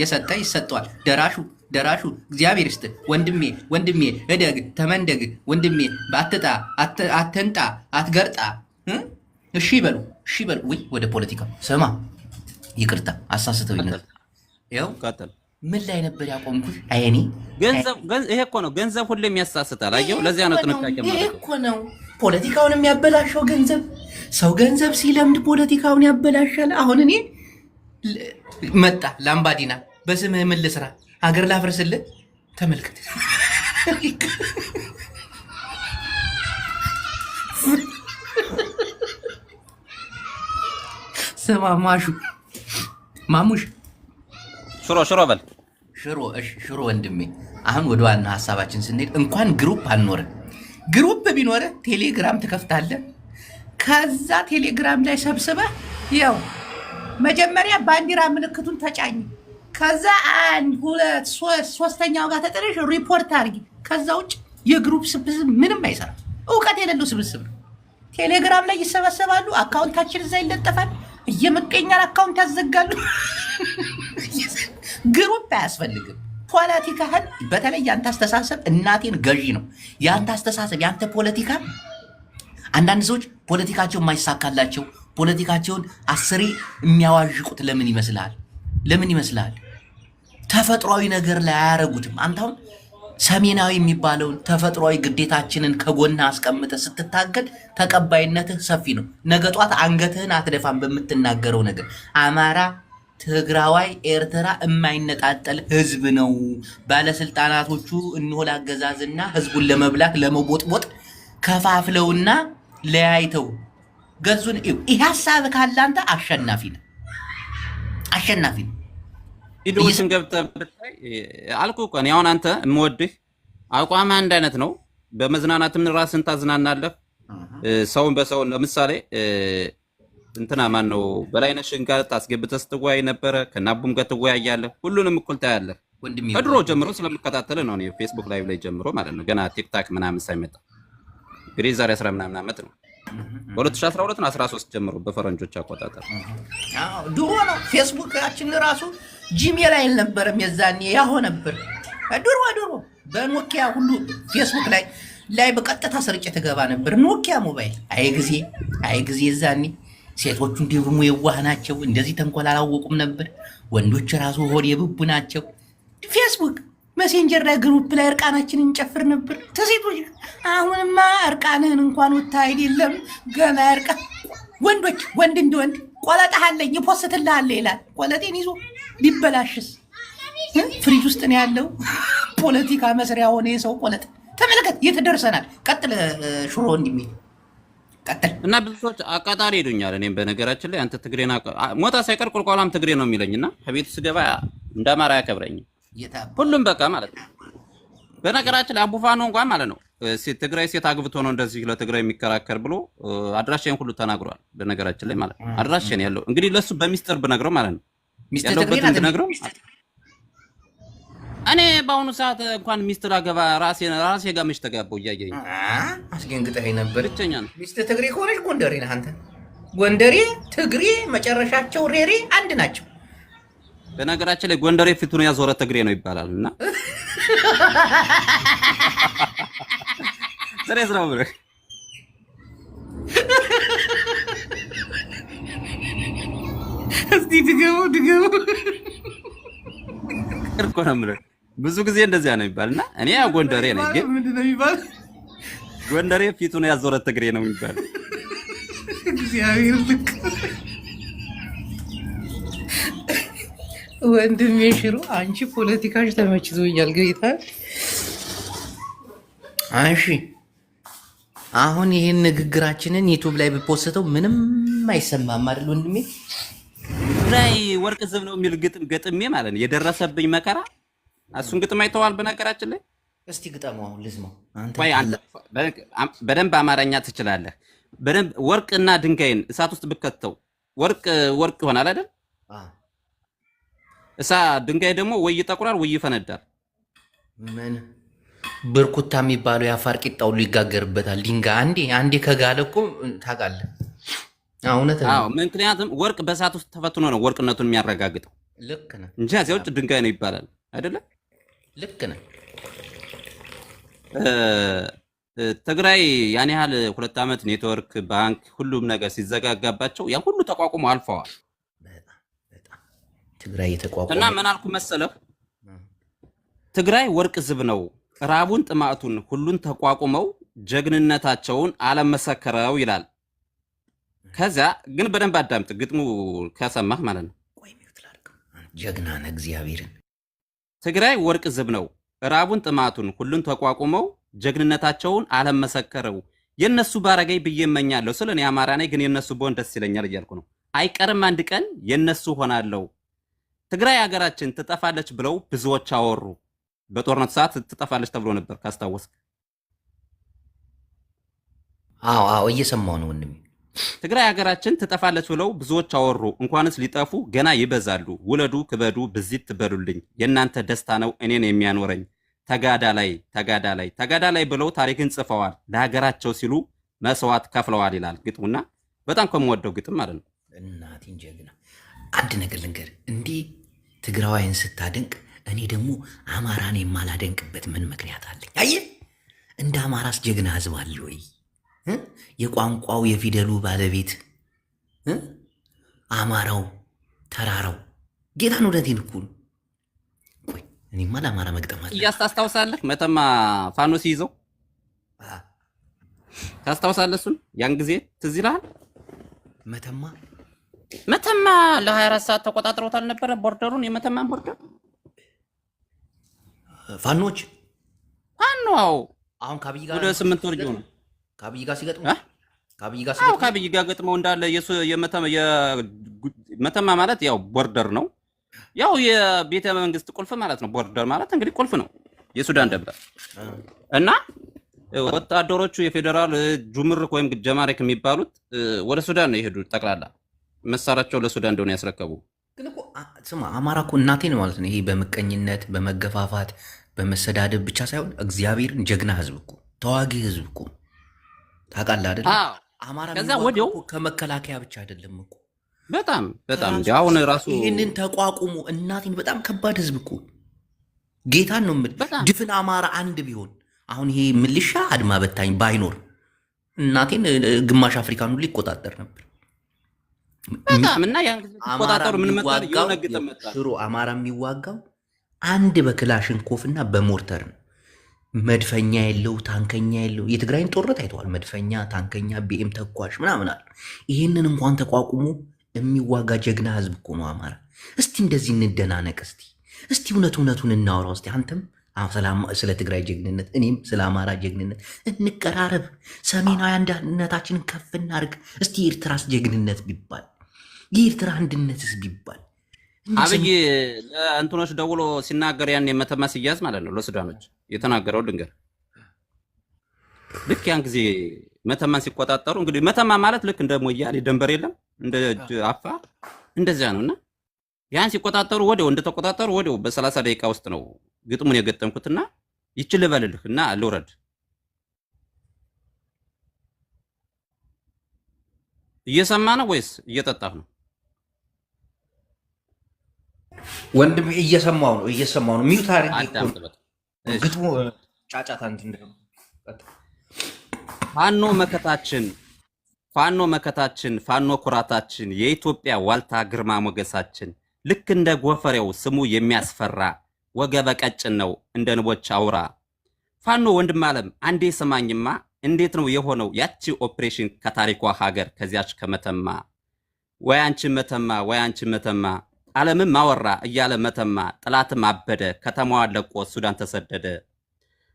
[SPEAKER 2] የሰጠ ይሰጠዋል። ደራሹ እግዚአብሔር ይስጥ ወንድሜ። እደግ፣ ተመንደግ ወንድሜ። አትጣ፣ አትንጣ፣ አትገርጣ። እሺ ይበሉ። ወይ ወደ ፖለቲካው ስማ። ይቅርታ አሳስተው ይነል። ያው ምን ላይ ነበር ያቆምኩት? አይኔ
[SPEAKER 3] ይሄ እኮ ነው ገንዘብ ሁሌም ያሳስታል። አየው፣ ለዚያ ነው ጥንቃቄ ማለት ነው።
[SPEAKER 2] ይሄ እኮ ነው ፖለቲካውን የሚያበላሸው ገንዘብ። ሰው ገንዘብ ሲለምድ ፖለቲካውን ያበላሻል። አሁን እኔ መጣ ላምባዲና በስምህ ምን ልስራ? ሀገር ላፍርስልህ? ተመልከት። ስማ ማሙሽ
[SPEAKER 3] ሽሮ በል
[SPEAKER 2] ሽሮ ወንድሜ። አሁን ወደ ዋና ሀሳባችን ስንሄድ እንኳን ግሩፕ አልኖርም። ግሩፕ ቢኖርህ ቴሌግራም ትከፍታለህ። ከዛ ቴሌግራም ላይ ሰብስበህ ያው መጀመሪያ ባንዲራ ምልክቱን ተጫኝ። ከዛ 1 2 3 ሶስተኛው ጋር ተጠረሽ ሪፖርት አድርጊ። ከዛ ውጭ የግሩፕ ስብስብ ምንም አይሰራም። እውቀት የሌለው ስብስብ ነው። ቴሌግራም ላይ ይሰበሰባሉ። አካውንታችን እዛ ይለጠፋል። እየመቀኛል አካውንት ያዘጋሉ። ግሩፕ አያስፈልግም። ፖለቲካህን በተለይ ያንተ አስተሳሰብ እናቴን ገዢ ነው። ያንተ አስተሳሰብ ያንተ ፖለቲካ አንዳንድ ሰዎች ፖለቲካቸው የማይሳካላቸው ፖለቲካቸውን አስሬ የሚያዋዥቁት ለምን ይመስላል? ተፈጥሯዊ ነገር ላይ አያረጉትም። አንተ አሁን ሰሜናዊ የሚባለውን ተፈጥሯዊ ግዴታችንን ከጎና አስቀምጠ ስትታገል ተቀባይነትህ ሰፊ ነው። ነገ ጧት አንገትህን አትደፋም በምትናገረው ነገር። አማራ፣ ትግራዋይ፣ ኤርትራ የማይነጣጠል ህዝብ ነው። ባለስልጣናቶቹ እንሆል አገዛዝና ህዝቡን ለመብላት ለመቦጥቦጥ ከፋፍለውና ለያይተው ገዙን። ይህ ሀሳብ ካላንተ አሸናፊ ነው፣ አሸናፊ ነው።
[SPEAKER 3] ቪዲዮዎችን ገብተህ ብታይ አልኩህ እኮ እኔ አሁን አንተ የምወድህ አቋም አንድ አይነት ነው። በመዝናናትም ራስን ታዝናናለህ። ሰውን በሰው ለምሳሌ እንትና ማን ነው በላይነሽን ጋር ታስገብተህ ስትወያይ ነበረ። ከናቡም ጋር ትወያያለህ። ሁሉንም እኩል ታያለህ። ከድሮ ጀምሮ ስለምከታተል ነው እኔ ፌስቡክ ላይቭ ላይ ጀምሮ ማለት ነው። ገና ቲክታክ ምናምን ሳይመጣ እንግዲህ ዛሬ 10 ምናምን ዓመት ነው። በ2012 እና 13 ጀምሮ በፈረንጆች አቆጣጠር
[SPEAKER 2] ድሮ ነው። ፌስቡካችን ራሱ ጂሜል አልነበረም የዛኔ ያሆ ነበር። ድሮ በኖኪያ ሁሉ ፌስቡክ ላይ በቀጥታ ስርጭት ገባ ነበር። ኖኪያ ሞባይል። አይ ጊዜ የዛኔ ሴቶቹ እንዲሩሙ የዋህ ናቸው። እንደዚህ ተንኮል አላወቁም ነበር። ወንዶች ራሱ ሆድ የብቡ ናቸው። ፌስቡክ መሴንጀር ላይ ግሩፕ ላይ እርቃናችንን እንጨፍር ነበር ተሴቶች። አሁንማ እርቃንህን እንኳን ወታ አይደለም ገና እርቃን ወንዶች ወንድ እንደወንድ ቆለጣለኝ ይፖስትልሃል ይላል። ቆለጤን ይዞ ቢበላሽስ ፍሪጅ ውስጥ ነው ያለው። ፖለቲካ መስሪያ ሆነ የሰው ቆለጥ። ተመልከት የተደርሰናል። ቀጥል ሽሮ እንደሚል ቀጥል
[SPEAKER 3] እና ብዙ ሰዎች አቃጣሪ ሄዱኛል። እኔም በነገራችን ላይ አንተ ትግሬና ሞታ ሳይቀር ቁልቋላም ትግሬ ነው የሚለኝና ከቤቱ ስገባ እንዳማራ ያከብረኝ ሁሉም በቃ ማለት ነው። በነገራችን ላይ አቡፋኖ እንኳን ማለት ነው ትግራይ ሴት አግብቶ ነው እንደዚህ ለትግራይ የሚከራከር ብሎ አድራሻዬን ሁሉ ተናግሯል። በነገራችን ላይ ማለት ነው አድራሻዬን ያለው እንግዲህ ለሱ በሚስጥር ብነግረው ማለት ነው ያለውበት እንድነግረው እኔ በአሁኑ ሰዓት እንኳን ሚስጥር አገባ ራሴ ጋር መች ተጋባው እያየኝ
[SPEAKER 2] አስገንግጠኸኝ ነበር።
[SPEAKER 3] ብቸኛ ነው
[SPEAKER 2] ሚስት ትግሬ ከሆነች ጎንደሬ ነህ አንተ። ጎንደሬ ትግሬ መጨረሻቸው ሬሬ አንድ ናቸው።
[SPEAKER 3] በነገራችን ላይ ጎንደሬ ፊቱን ያዞረ ትግሬ ነው ይባላል እና ሰሬስ ነው ብለ
[SPEAKER 2] እስቲ ድገሙ
[SPEAKER 3] እርኮ ነው የምልህ። ብዙ ጊዜ እንደዚያ ነው ይባልና እኔ ያው ጎንደሬ ነኝ፣ ግን
[SPEAKER 2] ምንድነው የሚባል
[SPEAKER 3] ጎንደሬ ፊቱን ያዞረ ትግሬ ነው የሚባል።
[SPEAKER 2] እግዚአብሔር ልክ ወንድሜ ሽሮ አንቺ ፖለቲካሽ ተመችቶኛል። ጌታ አንሺ አሁን ይሄን ንግግራችንን ዩቲዩብ ላይ ብፖስተው ምንም አይሰማም አይደል ወንድሜ?
[SPEAKER 3] ላይ ወርቅ ዝብ ነው የሚል ግጥም ገጥሜ ማለት ነው የደረሰብኝ መከራ። እሱን ግጥም አይተዋል? በነገራችን ላይ
[SPEAKER 2] እስቲ ግጠመው አሁን ልዝማው።
[SPEAKER 3] በደንብ አማርኛ ትችላለህ። በደንብ ወርቅና ድንጋይን እሳት ውስጥ ብከተው ወርቅ ይሆናል አይደል? ድንጋይ ደግሞ ወይ ይጠቁራል ወይ ይፈነዳል።
[SPEAKER 2] ምን ብርኩታ የሚባለው የአፋር ቂጣ ሁሉ ይጋገርበታል። ድንጋይ አንዴ ከጋለ እኮ ታውቃለህ።
[SPEAKER 3] ምክንያቱም ወርቅ በእሳት ውስጥ ተፈትኖ ነው ወርቅነቱን የሚያረጋግጠው።
[SPEAKER 2] ልክ ነህ
[SPEAKER 3] እንጂ እዚያ ውጭ ድንጋይ ነው ይባላል አይደለ?
[SPEAKER 2] ልክ ነህ።
[SPEAKER 3] ትግራይ ያን ያህል 2 ዓመት ኔትወርክ፣ ባንክ፣ ሁሉም ነገር ሲዘጋጋባቸው ያን ሁሉ ተቋቁሞ አልፈዋል።
[SPEAKER 2] በጣም ትግራይ የተቋቋመ
[SPEAKER 3] እና ምን አልኩ መሰለህ? ትግራይ ወርቅ ዝብ ነው፣ ራቡን ጥማቱን ሁሉን ተቋቁመው ጀግንነታቸውን አለመሰከረው ይላል። ከዛ ግን በደንብ አዳምጥ፣ ግጥሙ ከሰማህ ማለት ነው።
[SPEAKER 2] ጀግና ነህ እግዚአብሔርን።
[SPEAKER 3] ትግራይ ወርቅ ዝብ ነው፣ ራቡን ጥማቱን ሁሉን ተቋቁመው ጀግንነታቸውን አለመሰከረው። የነሱ ባረገኝ ብዬ እመኛለሁ። ስለ እኔ አማራ ነኝ፣ ግን የነሱ በሆን ደስ ይለኛል እያልኩ ነው። አይቀርም አንድ ቀን የነሱ ሆናለሁ። ትግራይ ሀገራችን ትጠፋለች ብለው ብዙዎች አወሩ። በጦርነት ሰዓት ትጠፋለች ተብሎ ነበር ካስታወስክ።
[SPEAKER 2] አዎ እየሰማሁ ነው ወንድሜ።
[SPEAKER 3] ትግራይ ሀገራችን ትጠፋለች ብለው ብዙዎች አወሩ። እንኳንስ ሊጠፉ ገና ይበዛሉ። ውለዱ ክበዱ ብዚት ትበሉልኝ፣ የእናንተ ደስታ ነው እኔን የሚያኖረኝ። ተጋዳ ላይ ብለው ታሪክን ጽፈዋል። ለሀገራቸው ሲሉ መስዋዕት ከፍለዋል ይላል ግጥሙና በጣም ከምወደው ግጥም ማለት ነው።
[SPEAKER 2] እናቴን ጀግና። አንድ ነገር ልንገር፣ እንዲህ ትግራዋይን ስታደንቅ እኔ ደግሞ አማራን የማላደንቅበት ምን ምክንያት አለኝ? አየህ፣ እንደ አማራስ ጀግና ህዝብ አለ ወይ? የቋንቋው የፊደሉ ባለቤት አማራው ተራራው ጌታን ወደቴን እኮ ነው። ቆይ እኔማ ለአማራ መግጠም አለ
[SPEAKER 3] ታስታውሳለህ? መተማ ፋኖ ሲይዘው ታስታውሳለህ? እሱን ያን ጊዜ ትዝ ይልሃል? መተማ ለ24 ሰዓት ተቆጣጥረውታል ነበረ ቦርደሩን፣ የመተማን ቦርደር
[SPEAKER 2] ፋኖች።
[SPEAKER 3] አሁን ከአብይ ጋር ወደ 8 ወር ነው ከአብይ ጋር ሲገጥሙ ከአብይ ጋር ገጥመው እንዳለ መተማ ማለት ያው ቦርደር ነው። ያው የቤተ መንግስት ቁልፍ ማለት ነው። ቦርደር ማለት እንግዲህ ቁልፍ ነው የሱዳን ድንበር እና ወታደሮቹ የፌደራል ጁምርክ ወይም ጀማሪክ የሚባሉት ወደ ሱዳን ነው የሄዱት። ጠቅላላ መሳሪያቸው ለሱዳን እንደሆነ ያስረከቡ።
[SPEAKER 2] ግን እኮ ስማ አማራ እኮ እናቴ ነው ማለት ነው። ይሄ በምቀኝነት በመገፋፋት በመሰዳደብ ብቻ ሳይሆን እግዚአብሔርን ጀግና ህዝብ እኮ ተዋጊ ህዝብ እኮ ታውቃለህ አይደል? አማራ ከዛ ወዲያው ከመከላከያ ብቻ አይደለም እኮ
[SPEAKER 3] በጣም አሁን ራሱ
[SPEAKER 2] ይሄንን ተቋቁሞ እናቴን በጣም ከባድ ህዝብ እኮ ጌታን ነው የምልህ። ድፍን አማራ አንድ ቢሆን አሁን ይሄ ምልሻ አድማ በታኝ ባይኖር እናቴን ግማሽ አፍሪካን ሁሉ ይቆጣጠር ነበር።
[SPEAKER 3] በጣም እና ያን ተቆጣጠሩ ምን መጣ የሆነ ግጥም መጣ።
[SPEAKER 2] ሽሮ አማራ የሚዋጋው አንድ በክላሽንኮፍና በሞርተር ነው። መድፈኛ የለው ታንከኛ የለው። የትግራይን ጦርነት አይተዋል። መድፈኛ ታንከኛ ቢኤም ተኳሽ ምናምን አለ። ይሄንን እንኳን ተቋቁሞ የሚዋጋ ጀግና ህዝብ እኮ ነው አማራ። እስቲ እንደዚህ እንደናነቅ። እስቲ እውነቱን እናወራው። እስቲ አንተም ስለ ትግራይ ጀግንነት እኔም ስለ አማራ ጀግንነት እንቀራረብ። ሰሜናዊ አንድነታችንን ከፍ እናድርግ። እስቲ የኤርትራስ ጀግንነት ቢባል የኤርትራ አንድነትስ ቢባል
[SPEAKER 3] አብይ ለእንትኖች ደውሎ ሲናገር ያን የመተማ ሲያዝ ማለት ነው ለሱዳኖች የተናገረው ድንገር ልክ ያን ጊዜ መተማን ሲቆጣጠሩ እንግዲህ መተማ ማለት ልክ እንደ ሞያሌ ድንበር የለም እንደ አፋር እንደዚያ ነውና ያን ሲቆጣጠሩ ወዲያው እንደተቆጣጠሩ ወዲያው በ30 ደቂቃ ውስጥ ነው ግጥሙን የገጠምኩትና ይችል ልበልልህና ልውረድ። እየሰማ ነው ወይስ እየጠጣህ ነው?
[SPEAKER 2] ወንድም እየሰማው ነው። ሚውት አድርጌ ግጥሙ ጫጫታ እንደው ፋኖ መከታችን ፋኖ ኩራታችን የኢትዮጵያ ዋልታ ግርማ ሞገሳችን ልክ እንደ ጎፈሬው ስሙ የሚያስፈራ ወገበ ቀጭን ነው እንደ ንቦች አውራ። ፋኖ ወንድም አለም አንዴ ሰማኝማ እንዴት ነው የሆነው ያቺ ኦፕሬሽን ከታሪኳ ሀገር ከዚያች ከመተማ ወይ አንቺ መተማ ዓለምም ማወራ እያለ መተማ ጥላትም አበደ ከተማዋን ለቆ ሱዳን ተሰደደ።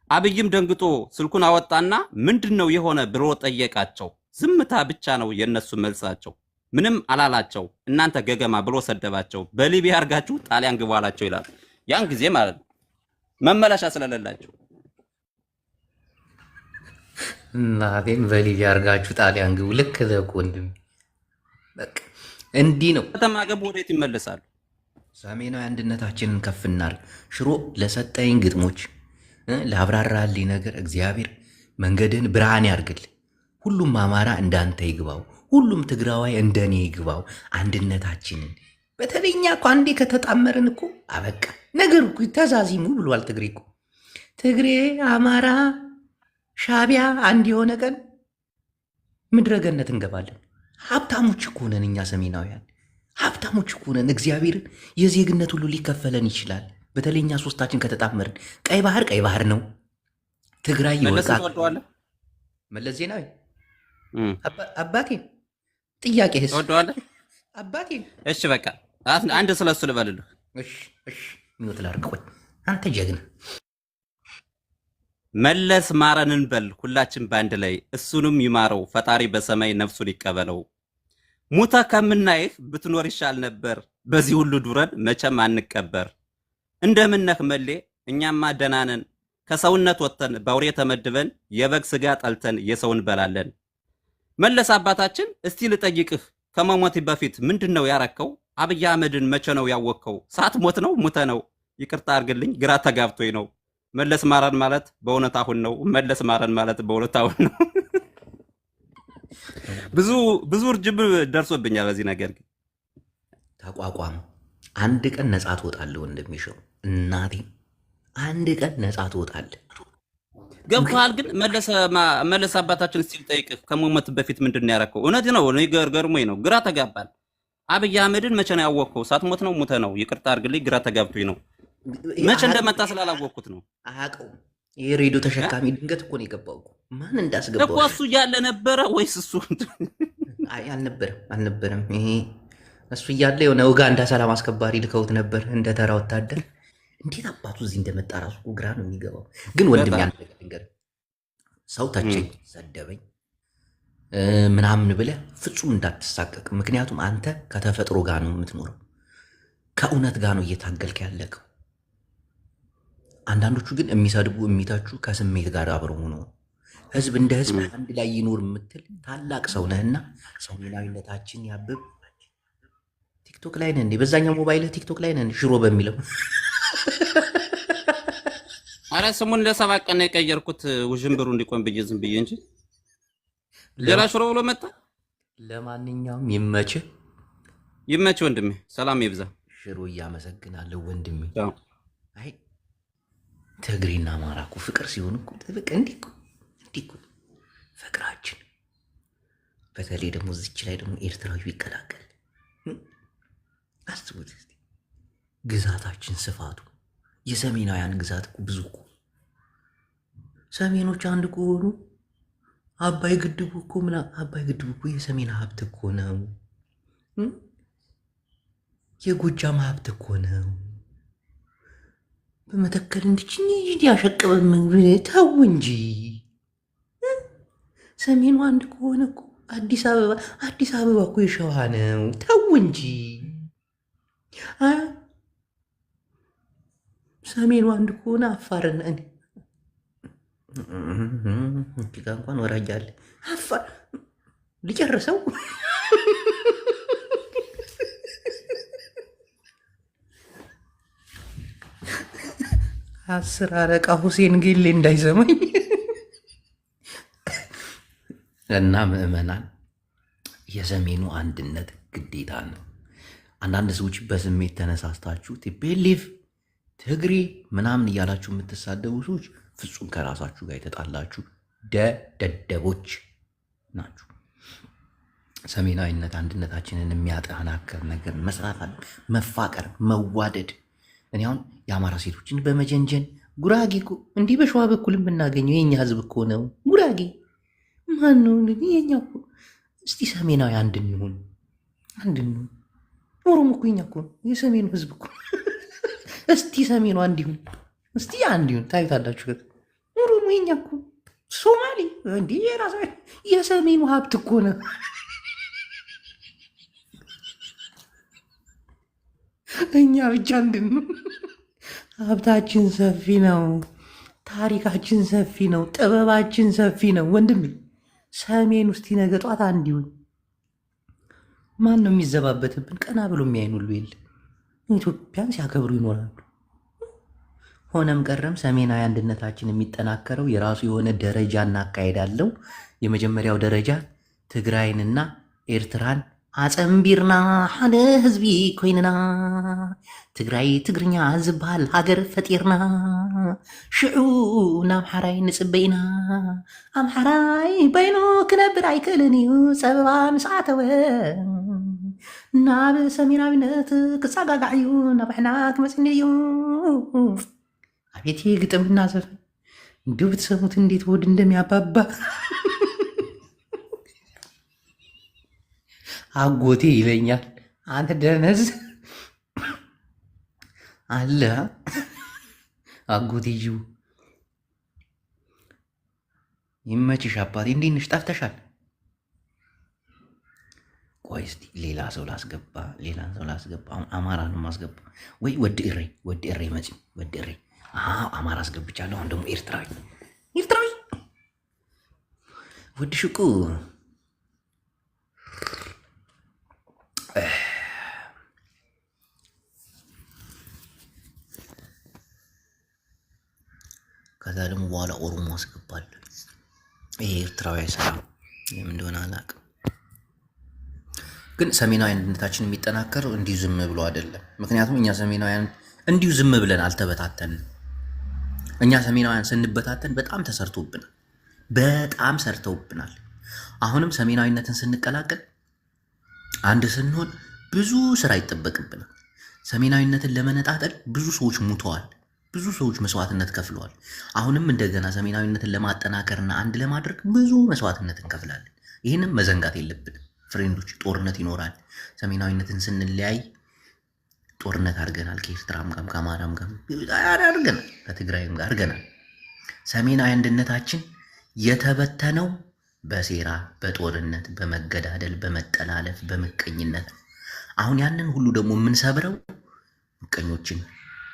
[SPEAKER 2] አብይም ደንግጦ ስልኩን አወጣና ምንድነው የሆነ ብሎ ጠየቃቸው። ዝምታ ብቻ ነው የነሱ መልሳቸው። ምንም አላላቸው እናንተ ገገማ ብሎ ሰደባቸው። በሊቢያ አርጋችሁ ጣሊያን ግቡ አላቸው ይላል። ያን ጊዜ ማለት ነው መመለሻ ስለሌላቸው እናቴን በሊቢያ አርጋችሁ ጣሊያን ግቡ። ልክ ዘቁ ወንድም በቃ እንዲህ ነው።
[SPEAKER 3] ከተማ ገቡ ወዴት ይመለሳሉ?
[SPEAKER 2] ሰሜናዊ አንድነታችንን ከፍ እናድርግ። ሽሮ ለሰጠኝ ግጥሞች ለአብራራልኝ ነገር እግዚአብሔር መንገድን ብርሃን ያርግል። ሁሉም አማራ እንዳንተ ይግባው፣ ሁሉም ትግራዋይ እንደኔ ይግባው። አንድነታችንን በተለይኛ እኮ አንዴ ከተጣመርን እኮ አበቃ ነገር እኮ ተዛዚሙ ብሏል ትግሬ እኮ። ትግሬ፣ አማራ፣ ሻቢያ አንድ የሆነ ቀን ምድረገነት እንገባለን። ሀብታሞች እኮ ነን እኛ ሰሜናውያን፣ ሀብታሞች እኮ ነን። እግዚአብሔርን የዜግነት ሁሉ ሊከፈለን ይችላል። በተለይኛ ሶስታችን ከተጣመርን ቀይ ባህር ነው። ትግራይ ይወጣል። መለስ ዜናዊ አባቴ ጥያቄ አባቴ።
[SPEAKER 3] እሺ በቃ አንድ ስለሱ ልበልልህ።
[SPEAKER 2] እሺ ሚወት ላርቅ። ቆይ አንተ ጀግና
[SPEAKER 3] መለስ ማረንን በል ሁላችን ባንድ ላይ እሱንም ይማረው ፈጣሪ በሰማይ ነፍሱን ይቀበለው። ሙታ ከምናይህ ብትኖር ይሻል ነበር በዚህ ሁሉ ዱረን መቼም አንቀበር። እንደምነህ መሌ እኛማ ደናነን ከሰውነት ወጥተን በአውሬ ተመድበን የበግ ስጋ ጠልተን የሰውን በላለን። መለስ አባታችን እስቲ ልጠይቅህ ከመሞት በፊት ምንድነው ያረከው? አብይ አህመድን መቼ ነው ያወቅከው? ሳት ሞት ነው ሙተ ነው? ይቅርታ አርግልኝ ግራ ተጋብቶኝ ነው። መለስ ማረን ማለት በእውነት አሁን ነው። መለስ ማረን ማለት በእውነት አሁን ነው። ብዙ እርጅብ ደርሶብኛል በዚህ ነገር። ግን
[SPEAKER 2] ተቋቋም። አንድ ቀን ነፃ ትወጣለህ ወንድሜሽው። እናቴ አንድ ቀን ነፃ ትወጣለህ።
[SPEAKER 3] ገብቶሃል? ግን መለስ አባታችን እስቲ ልጠይቅህ ከመሞት በፊት ምንድን ነው ያረከው? እውነት ነው እኔ ገርሞኝ ነው። ግራ ተጋባል። አብይ አህመድን መቼ ነው ያወቅከው? ሳት ሞት ነው ሙተ ነው? ይቅርታ አርግልኝ ግራ ተጋብቶኝ ነው። መቼ እንደመጣ ስላላወቅኩት ነው።
[SPEAKER 2] አያውቀውም። ይሄ ሬዲዮ ተሸካሚ ድንገት እኮ ነው የገባው እኮ። ማን እንዳስገባው
[SPEAKER 3] እኮ እሱ እያለ ነበረ ወይስ እሱ?
[SPEAKER 2] አይ አልነበረም። ይሄ እሱ እያለ የሆነ ኡጋንዳ ሰላም አስከባሪ ልከውት ነበር እንደ ተራ ወታደር። እንዴት አባቱ እዚህ እንደመጣ ራሱ ግራ ነው የሚገባው። ግን ወንድም ያን ነገር ሰው ተቸኝ ሰደበኝ ምናምን ብለህ ፍጹም እንዳትሳቀቅ። ምክንያቱም አንተ ከተፈጥሮ ጋር ነው የምትኖረው፣ ከእውነት ጋር ነው እየታገልክ ያለከው። አንዳንዶቹ ግን የሚሰድቡ የሚተቹ ከስሜት ጋር አብረው ነው። ህዝብ እንደ ህዝብ አንድ ላይ ይኖር የምትል ታላቅ ሰው ነህና ሰውናዊነታችን ያብብ። ቲክቶክ ላይ ነህ እንዴ? በዛኛው ሞባይል ቲክቶክ ላይ ነህ ሽሮ በሚለው
[SPEAKER 3] አረ ስሙን ለ7 ቀን ነው የቀየርኩት ውዥንብሩ እንዲቆም ብዬ ዝም ብዬ እንጂ ሌላ ሽሮ ብሎ መጣ።
[SPEAKER 2] ለማንኛውም ይመችህ
[SPEAKER 3] ወንድሜ፣ ሰላም ይብዛ።
[SPEAKER 2] ሽሮ እያመሰግናለሁ ወንድሜ። አይ ትግሬና አማራ እኮ ፍቅር ሲሆን እኮ ጥብቅ እንዲህ እኮ ፍቅራችን። በተለይ ደግሞ እዚች ላይ ደግሞ ኤርትራዊ ቢቀላቀል አስቡት እስቲ ግዛታችን ስፋቱ። የሰሜናውያን ግዛት እኮ ብዙ እኮ ሰሜኖች አንድ ከሆኑ አባይ ግድቡ እኮ የሰሜን ሀብት እኮ ነው። የጎጃም ሀብት እኮ ነው። በመተከል እንድችኝ ያሸቅበም ተው እንጂ። ሰሜኑ አንድ ከሆነ እኮ አዲስ አበባ እኮ የሸዋ ነው። ተው እንጂ። ሰሜኑ አንድ ከሆነ አፋርና እዚጋ እንኳን ወራጅ አለ። አፋር ሊጨርሰው አስር አለቃ ሁሴን ጌሌ እንዳይሰማኝ እና ምዕመናን፣ የሰሜኑ አንድነት ግዴታ ነው። አንዳንድ ሰዎች በስሜት ተነሳስታችሁ ቲቤሊቭ ትግሬ ምናምን እያላችሁ የምትሳደቡ ሰዎች ፍጹም ከራሳችሁ ጋር የተጣላችሁ ደደቦች ናችሁ። ሰሜናዊነት አንድነታችንን የሚያጠናክር ነገር መስራት አለ። መፋቀር፣ መዋደድ። እኔ አሁን የአማራ ሴቶችን በመጀንጀን ጉራጌ እኮ እንዲህ በሸዋ በኩል የምናገኘው የኛ ህዝብ እኮ ነው። ጉራጌ ማን ነው? የኛ እኮ። እስቲ ሰሜናዊ አንድ እንሁን። ኦሮሞ እኮ የኛ እኮ የሰሜኑ ህዝብ እኮ። እስቲ ሰሜኑ አንድ ይሁን። እስቲ አንድ ይሁን። ታዩታላችሁ። ኦሮሞ የኛ እኮ። ሶማሌ እንዲህ የራሳ የሰሜኑ ሀብት እኮ ነው። እኛ ብቻ እንድንሆን። ሀብታችን ሰፊ ነው። ታሪካችን ሰፊ ነው። ጥበባችን ሰፊ ነው። ወንድሜ ሰሜን ውስጥ ነገ ጧት አንድ ይሁን። ማን ነው የሚዘባበትብን? ቀና ብሎ የሚያይን ሁሉ የለ። ኢትዮጵያን ሲያከብሩ ይኖራሉ። ሆነም ቀረም ሰሜናዊ አንድነታችን የሚጠናከረው የራሱ የሆነ ደረጃ እናካሄዳለው። የመጀመሪያው ደረጃ ትግራይንና ኤርትራን አፀምቢርና ሓደ ህዝቢ ኮይንና ትግራይ ትግርኛ ዝበሃል ሃገር ፈጢርና ሽዑ ንኣምሓራይ ንፅበኢና ኣምሓራይ ባይኑ ክነብር ኣይክእልን እዩ ፀበባ ምስ ኣተወ ናብ ሰሜናዊነት ክፀጋጋዕ እዩ ናባሕና ክመፅኒ እዩ። አቤት ግጥምና ዘፈን እንዲሁ ብትሰሙት እንዴት ወድ እንደሚያባባ አጎቴ ይለኛል። አንተ ደነዝ አለ አጎቴ ጅቡ ይመችሽ አባቴ። እንዴት ነሽ? ጠፍተሻል። ቆይ እስቲ ሌላ ሰው ላስገባ። አሁን አማራ ነው ማስገባ ወይ ወድ እሬ መጪ ወድ እሬ አማራ አስገብቻለሁ። አሁን ደግሞ ኤርትራዊ ወድ ሽቁ ከዛ ደግሞ በኋላ ኦሮሞ አስገባለሁ። ይሄ ኤርትራዊ አይሰራም። ይህም እንደሆነ አላውቅም። ግን ሰሜናዊ አንድነታችን የሚጠናከረው እንዲሁ ዝም ብሎ አይደለም። ምክንያቱም እኛ ሰሜናውያን እንዲሁ ዝም ብለን አልተበታተንም። እኛ ሰሜናውያን ስንበታተን በጣም ተሰርቶብናል፣ በጣም ሰርተውብናል። አሁንም ሰሜናዊነትን ስንቀላቀል አንድ ስንሆን ብዙ ስራ ይጠበቅብናል። ሰሜናዊነትን ለመነጣጠል ብዙ ሰዎች ሙተዋል። ብዙ ሰዎች መስዋዕትነት ከፍለዋል። አሁንም እንደገና ሰሜናዊነትን ለማጠናከርና አንድ ለማድረግ ብዙ መስዋዕትነት እንከፍላለን። ይህንም መዘንጋት የለብንም ፍሬንዶች። ጦርነት ይኖራል። ሰሜናዊነትን ስንለያይ ጦርነት አድርገናል። ከኤርትራም ጋር ከአማራም ጋር አድርገናል፣ ከትግራይም ጋር አድርገናል። ሰሜናዊ አንድነታችን የተበተነው በሴራ በጦርነት በመገዳደል በመጠላለፍ በምቀኝነት። አሁን ያንን ሁሉ ደግሞ የምንሰብረው ምቀኞችን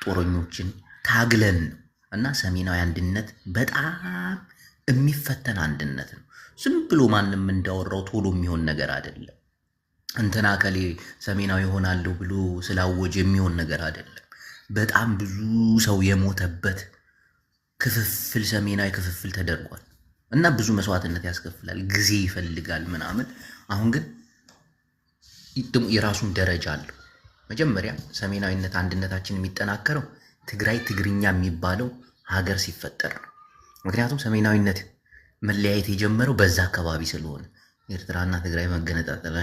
[SPEAKER 2] ጦረኞችን ታግለን ነው። እና ሰሜናዊ አንድነት በጣም የሚፈተን አንድነት ነው። ዝም ብሎ ማንም እንዳወራው ቶሎ የሚሆን ነገር አይደለም። እንትና ከሌ ሰሜናዊ ይሆናለሁ ብሎ ስላወጀ የሚሆን ነገር አይደለም። በጣም ብዙ ሰው የሞተበት ክፍፍል፣ ሰሜናዊ ክፍፍል ተደርጓል እና ብዙ መስዋዕትነት ያስከፍላል፣ ጊዜ ይፈልጋል ምናምን። አሁን ግን የራሱን ደረጃ አለው። መጀመሪያ ሰሜናዊነት አንድነታችን የሚጠናከረው ትግራይ ትግርኛ የሚባለው ሀገር ሲፈጠር ነው። ምክንያቱም ሰሜናዊነት መለያየት የጀመረው በዛ አካባቢ ስለሆነ ኤርትራና ትግራይ መገነጣጠል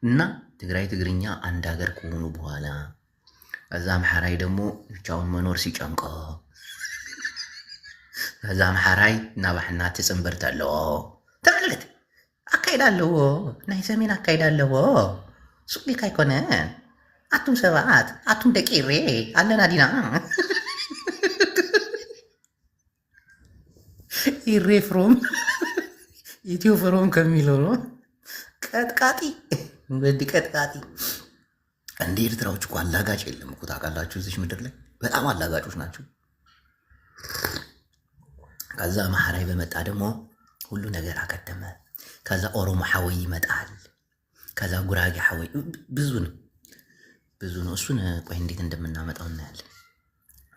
[SPEAKER 2] እና ትግራይ ትግርኛ አንድ ሀገር ከሆኑ በኋላ ከዛ አምሓራይ ደግሞ ብቻውን መኖር ሲጨንቆ ከዛ አምሓራይ እናባሕና ትፅንብርት ኣለዎ ተመልከት፣ አካይድ ኣለዎ፣ ናይ ሰሜን አካይድ ኣለዎ። ሱቅሊካ ኣይኮነን አቱም ሰባት አቱም ደቂሬ አለና ዲና ኢሬ ፍሮም ኢትዮ ፍሮም ከሚለው ነው። ቀጥቃጢ እንግዲህ ቀጥቃጢ እንደ ኤርትራዎች እኮ አላጋጭ የለም እኮ ታውቃላችሁ። እዚች ምድር ላይ በጣም አላጋጮች ናቸው። ከዛ አምሓራይ በመጣ ደግሞ ሁሉ ነገር አከተመ። ከዛ ኦሮሞ ሐወይ ይመጣል። ከዛ ጉራጌ ሐወይ ብዙ ነው ብዙ ነው። እሱን ቆይ እንዴት እንደምናመጣው እናያለን፣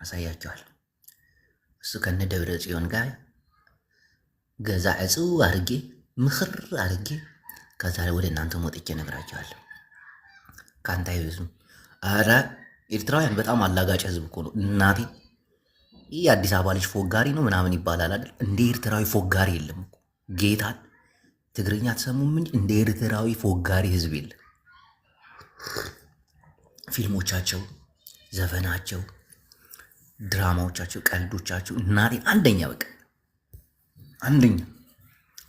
[SPEAKER 2] አሳያችኋለሁ። እሱ ከነ ደብረ ጽዮን ጋር ገዛ ዕፅው አድርጌ ምክር አድርጌ ከዛ ወደ እናንተ ሞጥቼ ነግራችኋለሁ። ከአንተ አይበዙም። አረ ኤርትራውያን በጣም አላጋጭ ህዝብ እኮ ነው እናቴ። ይህ አዲስ አበባ ልጅ ፎጋሪ ነው ምናምን ይባላል አይደል? እንደ ኤርትራዊ ፎጋሪ የለም እኮ ጌታን። ትግርኛ አትሰሙም እንጂ እንደ ኤርትራዊ ፎጋሪ ህዝብ የለም። ፊልሞቻቸው፣ ዘፈናቸው፣ ድራማዎቻቸው፣ ቀልዶቻቸው እናቴ አንደኛ፣ በቃ አንደኛ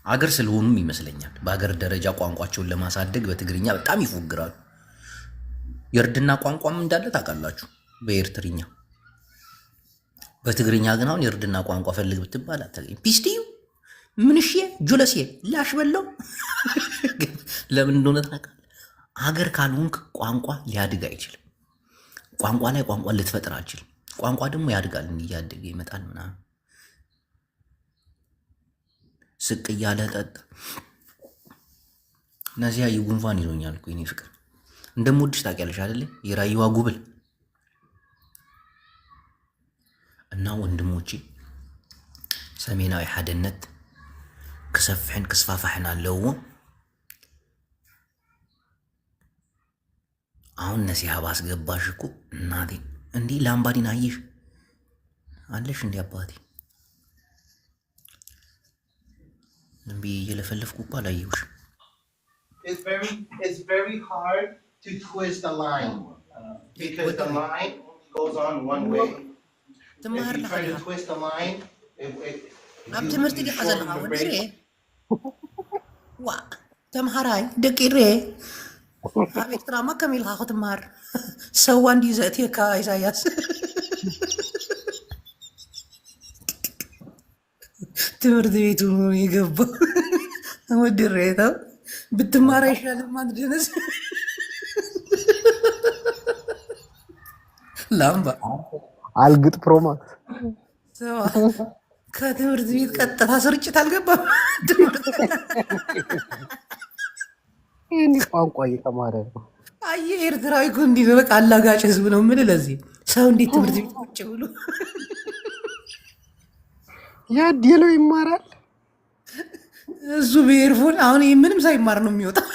[SPEAKER 2] አገር ስለሆኑም ይመስለኛል። በአገር ደረጃ ቋንቋቸውን ለማሳደግ በትግርኛ በጣም ይፎግራሉ። የእርድና ቋንቋም እንዳለ ታውቃላችሁ በኤርትርኛ። በትግርኛ ግን አሁን የእርድና ቋንቋ ፈልግ ብትባል አታገኝ። ፒስቲዩ ምንሽ ጁለስ ላሽ በለው ለምን እንደሆነ ታውቃለህ? አገር ካልሆንክ ቋንቋ ሊያድግ አይችልም። ቋንቋ ላይ ቋንቋ ልትፈጥር አችልም። ቋንቋ ደግሞ ያድጋል፣ እያደገ ይመጣል ምናምን። ስቅ እያለ ጠጣ። እነዚያ ጉንፋን ይዞኛል እኮ የኔ ፍቅር። እንደምወድሽ ታውቂያለሽ አይደለ? የራይዋ ጉብል እና ወንድሞቼ፣ ሰሜናዊ ሓድነት ክሰፍሕን ክስፋፋሕን ኣለዎ። አሁን ነሲሃ ባስገባሽ እኮ እናቴ። እንዲህ ላምባዲን አየሽ አለሽ እንዲ አባቴ እንቢ እየለፈለፍኩ እኮ አላየሁሽ።
[SPEAKER 4] It's very hard to twist the line because the line goes on one way. If you try to twist the line,
[SPEAKER 2] ኣብ ትምህርቲ ዲኻ ዘለኻ ወዲሬ ዋ ተምሃራይ ደቂሬ ኣብ ኤርትራማ ከመይ ኢልካ ክትምሃር ሰዋ እንዲ ዘእትየካ ኢሳያስ ትምህርት ቤቱ የገባ ወዲሬታው ብትማር አይሻልም? አንድ ደነስ ላምባ
[SPEAKER 5] አልግጥ ፕሮማክስ
[SPEAKER 2] ከትምህርት ቤት ቀጥታ ስርጭት አልገባም።
[SPEAKER 5] ይህን ቋንቋ እየተማረ ነው።
[SPEAKER 2] አየህ ኤርትራዊ እኮ እንዲህ ነው። በቃ አላጋጭ ህዝብ ነው የምልህ። ለዚህ ሰው እንዴት ትምህርት ቤት ቁጭ ብሎ
[SPEAKER 5] ያድየለው ይማራል።
[SPEAKER 2] እሱ በኤርፎን አሁን ይህ ምንም ሳይማር ነው የሚወጣው።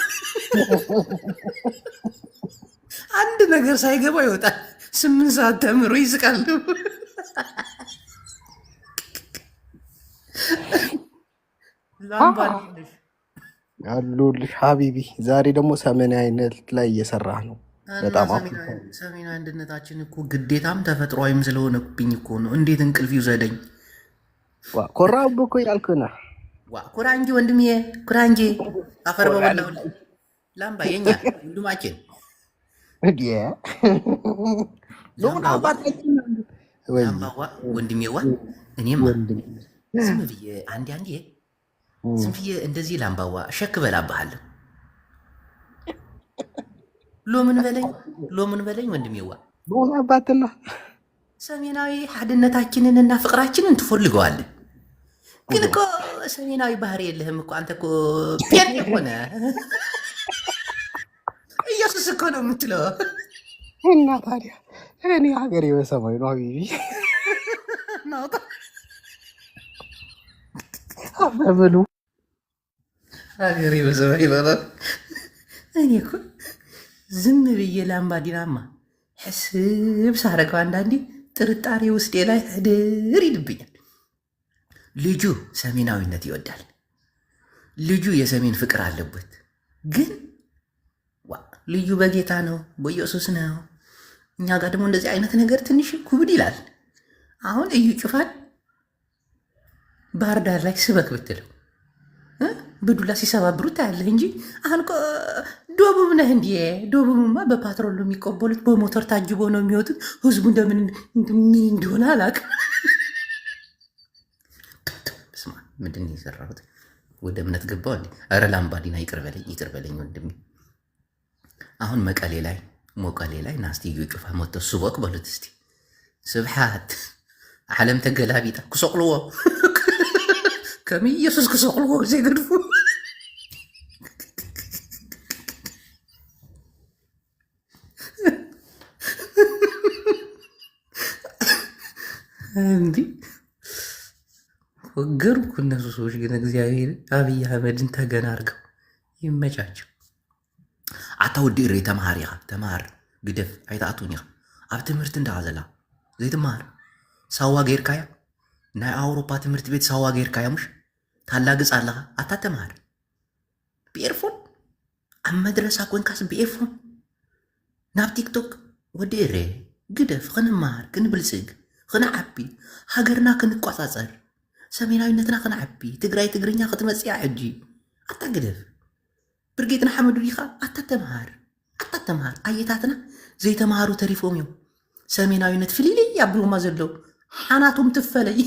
[SPEAKER 2] አንድ ነገር ሳይገባ ይወጣል። 8 ሰዓት ተምሮ ይስቃል።
[SPEAKER 5] ያሉልሽ ሀቢቢ፣ ዛሬ ደግሞ ሰሜናዊነት ላይ እየሰራህ ነው። በጣም
[SPEAKER 2] ሰሜናዊ አንድነታችን እኮ ግዴታም ተፈጥሯዊም ስለሆነብኝ እኮ ነው። እንዴት እንቅልፍ ይውሰደኝ?
[SPEAKER 5] ኮራብ እኮ ያልኩና
[SPEAKER 2] ኩራ እንጂ ወንድሜ ኩራ እንጂ አፈር በበላው ላምባ የኛ ወንድማችን ላምባዋ ወንድሜዋ እኔማ ዝም ብዬ አንዴ ዝም ብዬ እንደዚህ ላምባዋ ሸክ በላብሃለሁ። ሎምን በለኝ ወንድሜዋ
[SPEAKER 5] ሎን አባትና
[SPEAKER 2] ሰሜናዊ ሓድነታችንንና ፍቅራችንን ትፈልገዋለን። ግን እኮ ሰሜናዊ ባህሪ የለህም እኮ አንተ እኮ ፔን ሆነ ኢየሱስ እኮ ነው የምትለው።
[SPEAKER 5] እና ታዲያ እኔ ሀገሬ በሰማይ ነው ሀቢቢ አበበሉ
[SPEAKER 2] ሀገሬ በሰማይ ይበላል። እኔ እኮ ዝም ብዬ ላምባዲናማ ሕስብ ሳረገው አንዳንዴ ጥርጣሬ ውስጤ ላይ ህድር ይልብኛል። ልጁ ሰሜናዊነት ይወዳል። ልጁ የሰሜን ፍቅር አለበት። ግን ልዩ በጌታ ነው፣ በኢየሱስ ነው። እኛ ጋር ደግሞ እንደዚህ አይነት ነገር ትንሽ ኩብድ ይላል። አሁን እዩ ጩፋን ባህር ዳር ላይ ስበክ ብትለው በዱላ ሲሰባብሩት ታያለህ እንጂ አሁን ዶቡም ነህ እንዲ ዶቡምማ በፓትሮል ነው የሚቀበሉት፣ በሞተር ታጅቦ ነው የሚወጡት። ህዝቡ እንደምን እንደሆነ አላውቅም። ስማ ምንድን ነው የሰራሁት? ወደ እምነት ገባው እንዴ? ኧረ ላምባዲና ይቅር በለኝ ወንድሜ። አሁን መቀሌ ላይ ናስቲ እዩ ጩፋ ሞቶ ስቦክ በሉት እስቲ ስብሓት ዓለም ተገላቢጣ ክሰቅልዎ ከም ኢየሱስ ክሰቅልዎ ዘይገድፉ እንዲህ ወገርኩ እነሱ ሰዎች። ግን እግዚአብሔር አብይ አህመድን ተገና አድርገው ይመቻቸው። አታውዲ ሬ ተማሃር ኢኻ ተማሃር ግደፍ ኣይተኣቱን ኢኻ ኣብ ትምህርቲ እንዳዘላ ዘይትመሃር ሳዋ ጌርካያ ናይ ኣውሮፓ ትምህርቲ ቤት ሳዋ ጌርካያ ሙሽ ታላግፅ ኣለኻ ኣታተምሃር ብኤርፎን ኣብ መድረሳ ኮንካስ ብኤርፎን ናብ ቲክቶክ ወዲ ሬ ግደፍ ክንመሃር ክንብልፅግ ክንዓቢ ሃገርና ክንቋፃፀር ሰሜናዊነትና ክንዓቢ ትግራይ ትግርኛ ክትመፅያ ሕጂ ኣታግደፍ ብርጌትና ሓመዱ ዲኻ ኣታተምሃር ኣየታትና ዘይተምሃሩ ተሪፎም እዮም። ሰሜናዊነት ፍልልይ ኣብሎማ ዘለው ሓናቶም ትፈለይ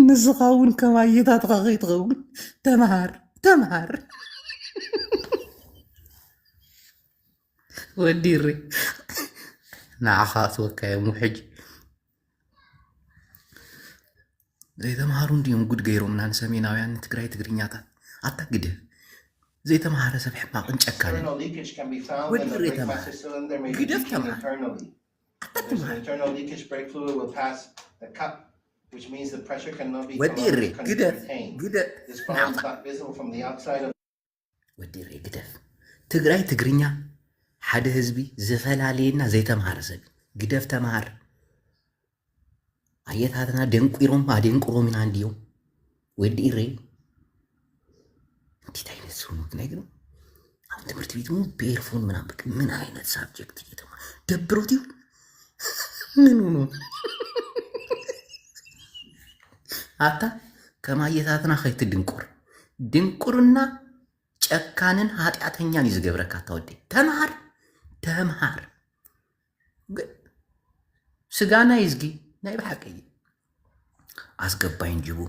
[SPEAKER 2] ንስኻ እውን ከም ኣየታትኻ ከይትኸውን ተምሃር ወዲሪ ንዓኻ ትወካዮም ሕጂ ዘይተምሃሩ እንዲዮም ጉድ ገይሮምና ንሰሜናውያን ንትግራይ ትግርኛታት ኣታግድህ ዘይተምሃረ ሰብ ሕማቕን ጨካንን ወዲሪ ተምሃር ግደፍ ተምሃር ኣታትምሃር ወዲሪ ግደፍ ትግራይ ትግርኛ ሓደ ህዝቢ ዝፈላለየና ዘይተምሃረ ሰብ ግደፍ ተምሃር። ኣየታትና ደንቂሮም ኣደንቅሮም ኢና እንዲዮም ወዲሬ እንዴት አይነት ሰው ነው ግን አይገርም። አሁን ትምህርት ቤት በኤርፎን ምናምን ምን አይነት ሳብጀክት እየተማ ደብሮት ይሁን ምን ሆኖ አታ ከማየታትና ኸይት ድንቁርና ጨካንን ኃጢአተኛን ይዝገብረካ ታወዴ ተምሃር ስጋና ይዝጊ ናይ በሐቀይ አስገባኝ ጅቡ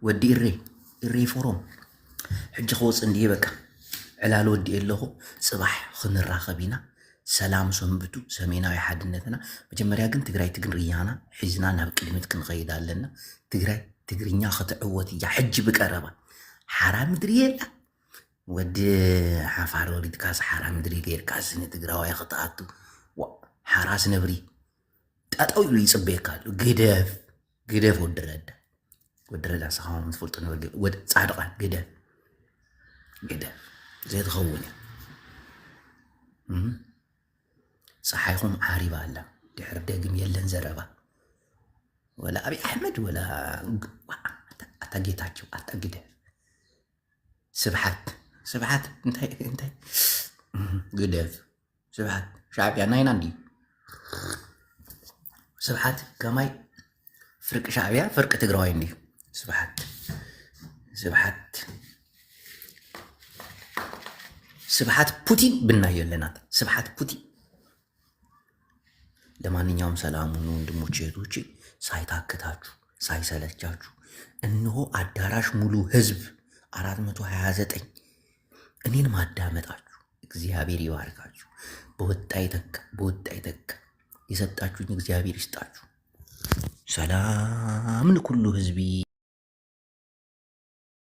[SPEAKER 2] ወዲ እሬ ፎሮም ሕጂ ክወፅ እንዲየ በቃ ዕላል ወዲ የለኹ ፅባሕ ክንራኸብ ኢና ሰላም ሰንብቱ ሰሜናዊ ሓድነትና። መጀመርያ ግን ትግራይ ትግርኛና ሒዝና ናብ ቅድሚት ክንኸይድ ኣለና። ትግራይ ትግርኛ ክትዕወት እያ ሕጂ ብቀረባ ሓራ ምድሪ የላ ወዲ ሓፋር ወሪድካስ ሓራ ምድሪ ገይርካስ ንትግራዋይ ክትኣቱ ሓራስ ነብሪ ጠጠው ኢሉ ይፅበየካ ኣሎ። ግደፍ ወድረዳ ስኻም ትፈልጡ ነበር ፃድቃን ግደፍ ዘይትኸውን እያ ፀሓይኹም ዓሪባ ኣላ ድሕሪ ደግም የለን ዘረባ ወላ ኣብይ ኣሕመድ ወላ ኣታ ጌታቸው ኣታ ግደፍ ስብሓት እንታይ ግደፍ ስብሓት ሻዕብያ ናይና እንዲ ስብሓት ከማይ ፍርቂ ሻዕብያ ፍርቂ ትግራዋይ እንዲ ስብሓት ፑቲን ብናየ ለናት ስብሓት ፑቲን። ለማንኛውም ሰላሙን ወንድሞቼ እህቶቼ፣ ሳይታክታችሁ ሳይሰለቻችሁ እነሆ አዳራሽ ሙሉ ህዝብ 429 እኔን ማዳመጣችሁ እግዚአብሔር ይባርካችሁ። በወጣ ይተካ የሰጣችሁኝ እግዚአብሔር ይስጣችሁ። ሰላምን ኩሉ ህዝቢ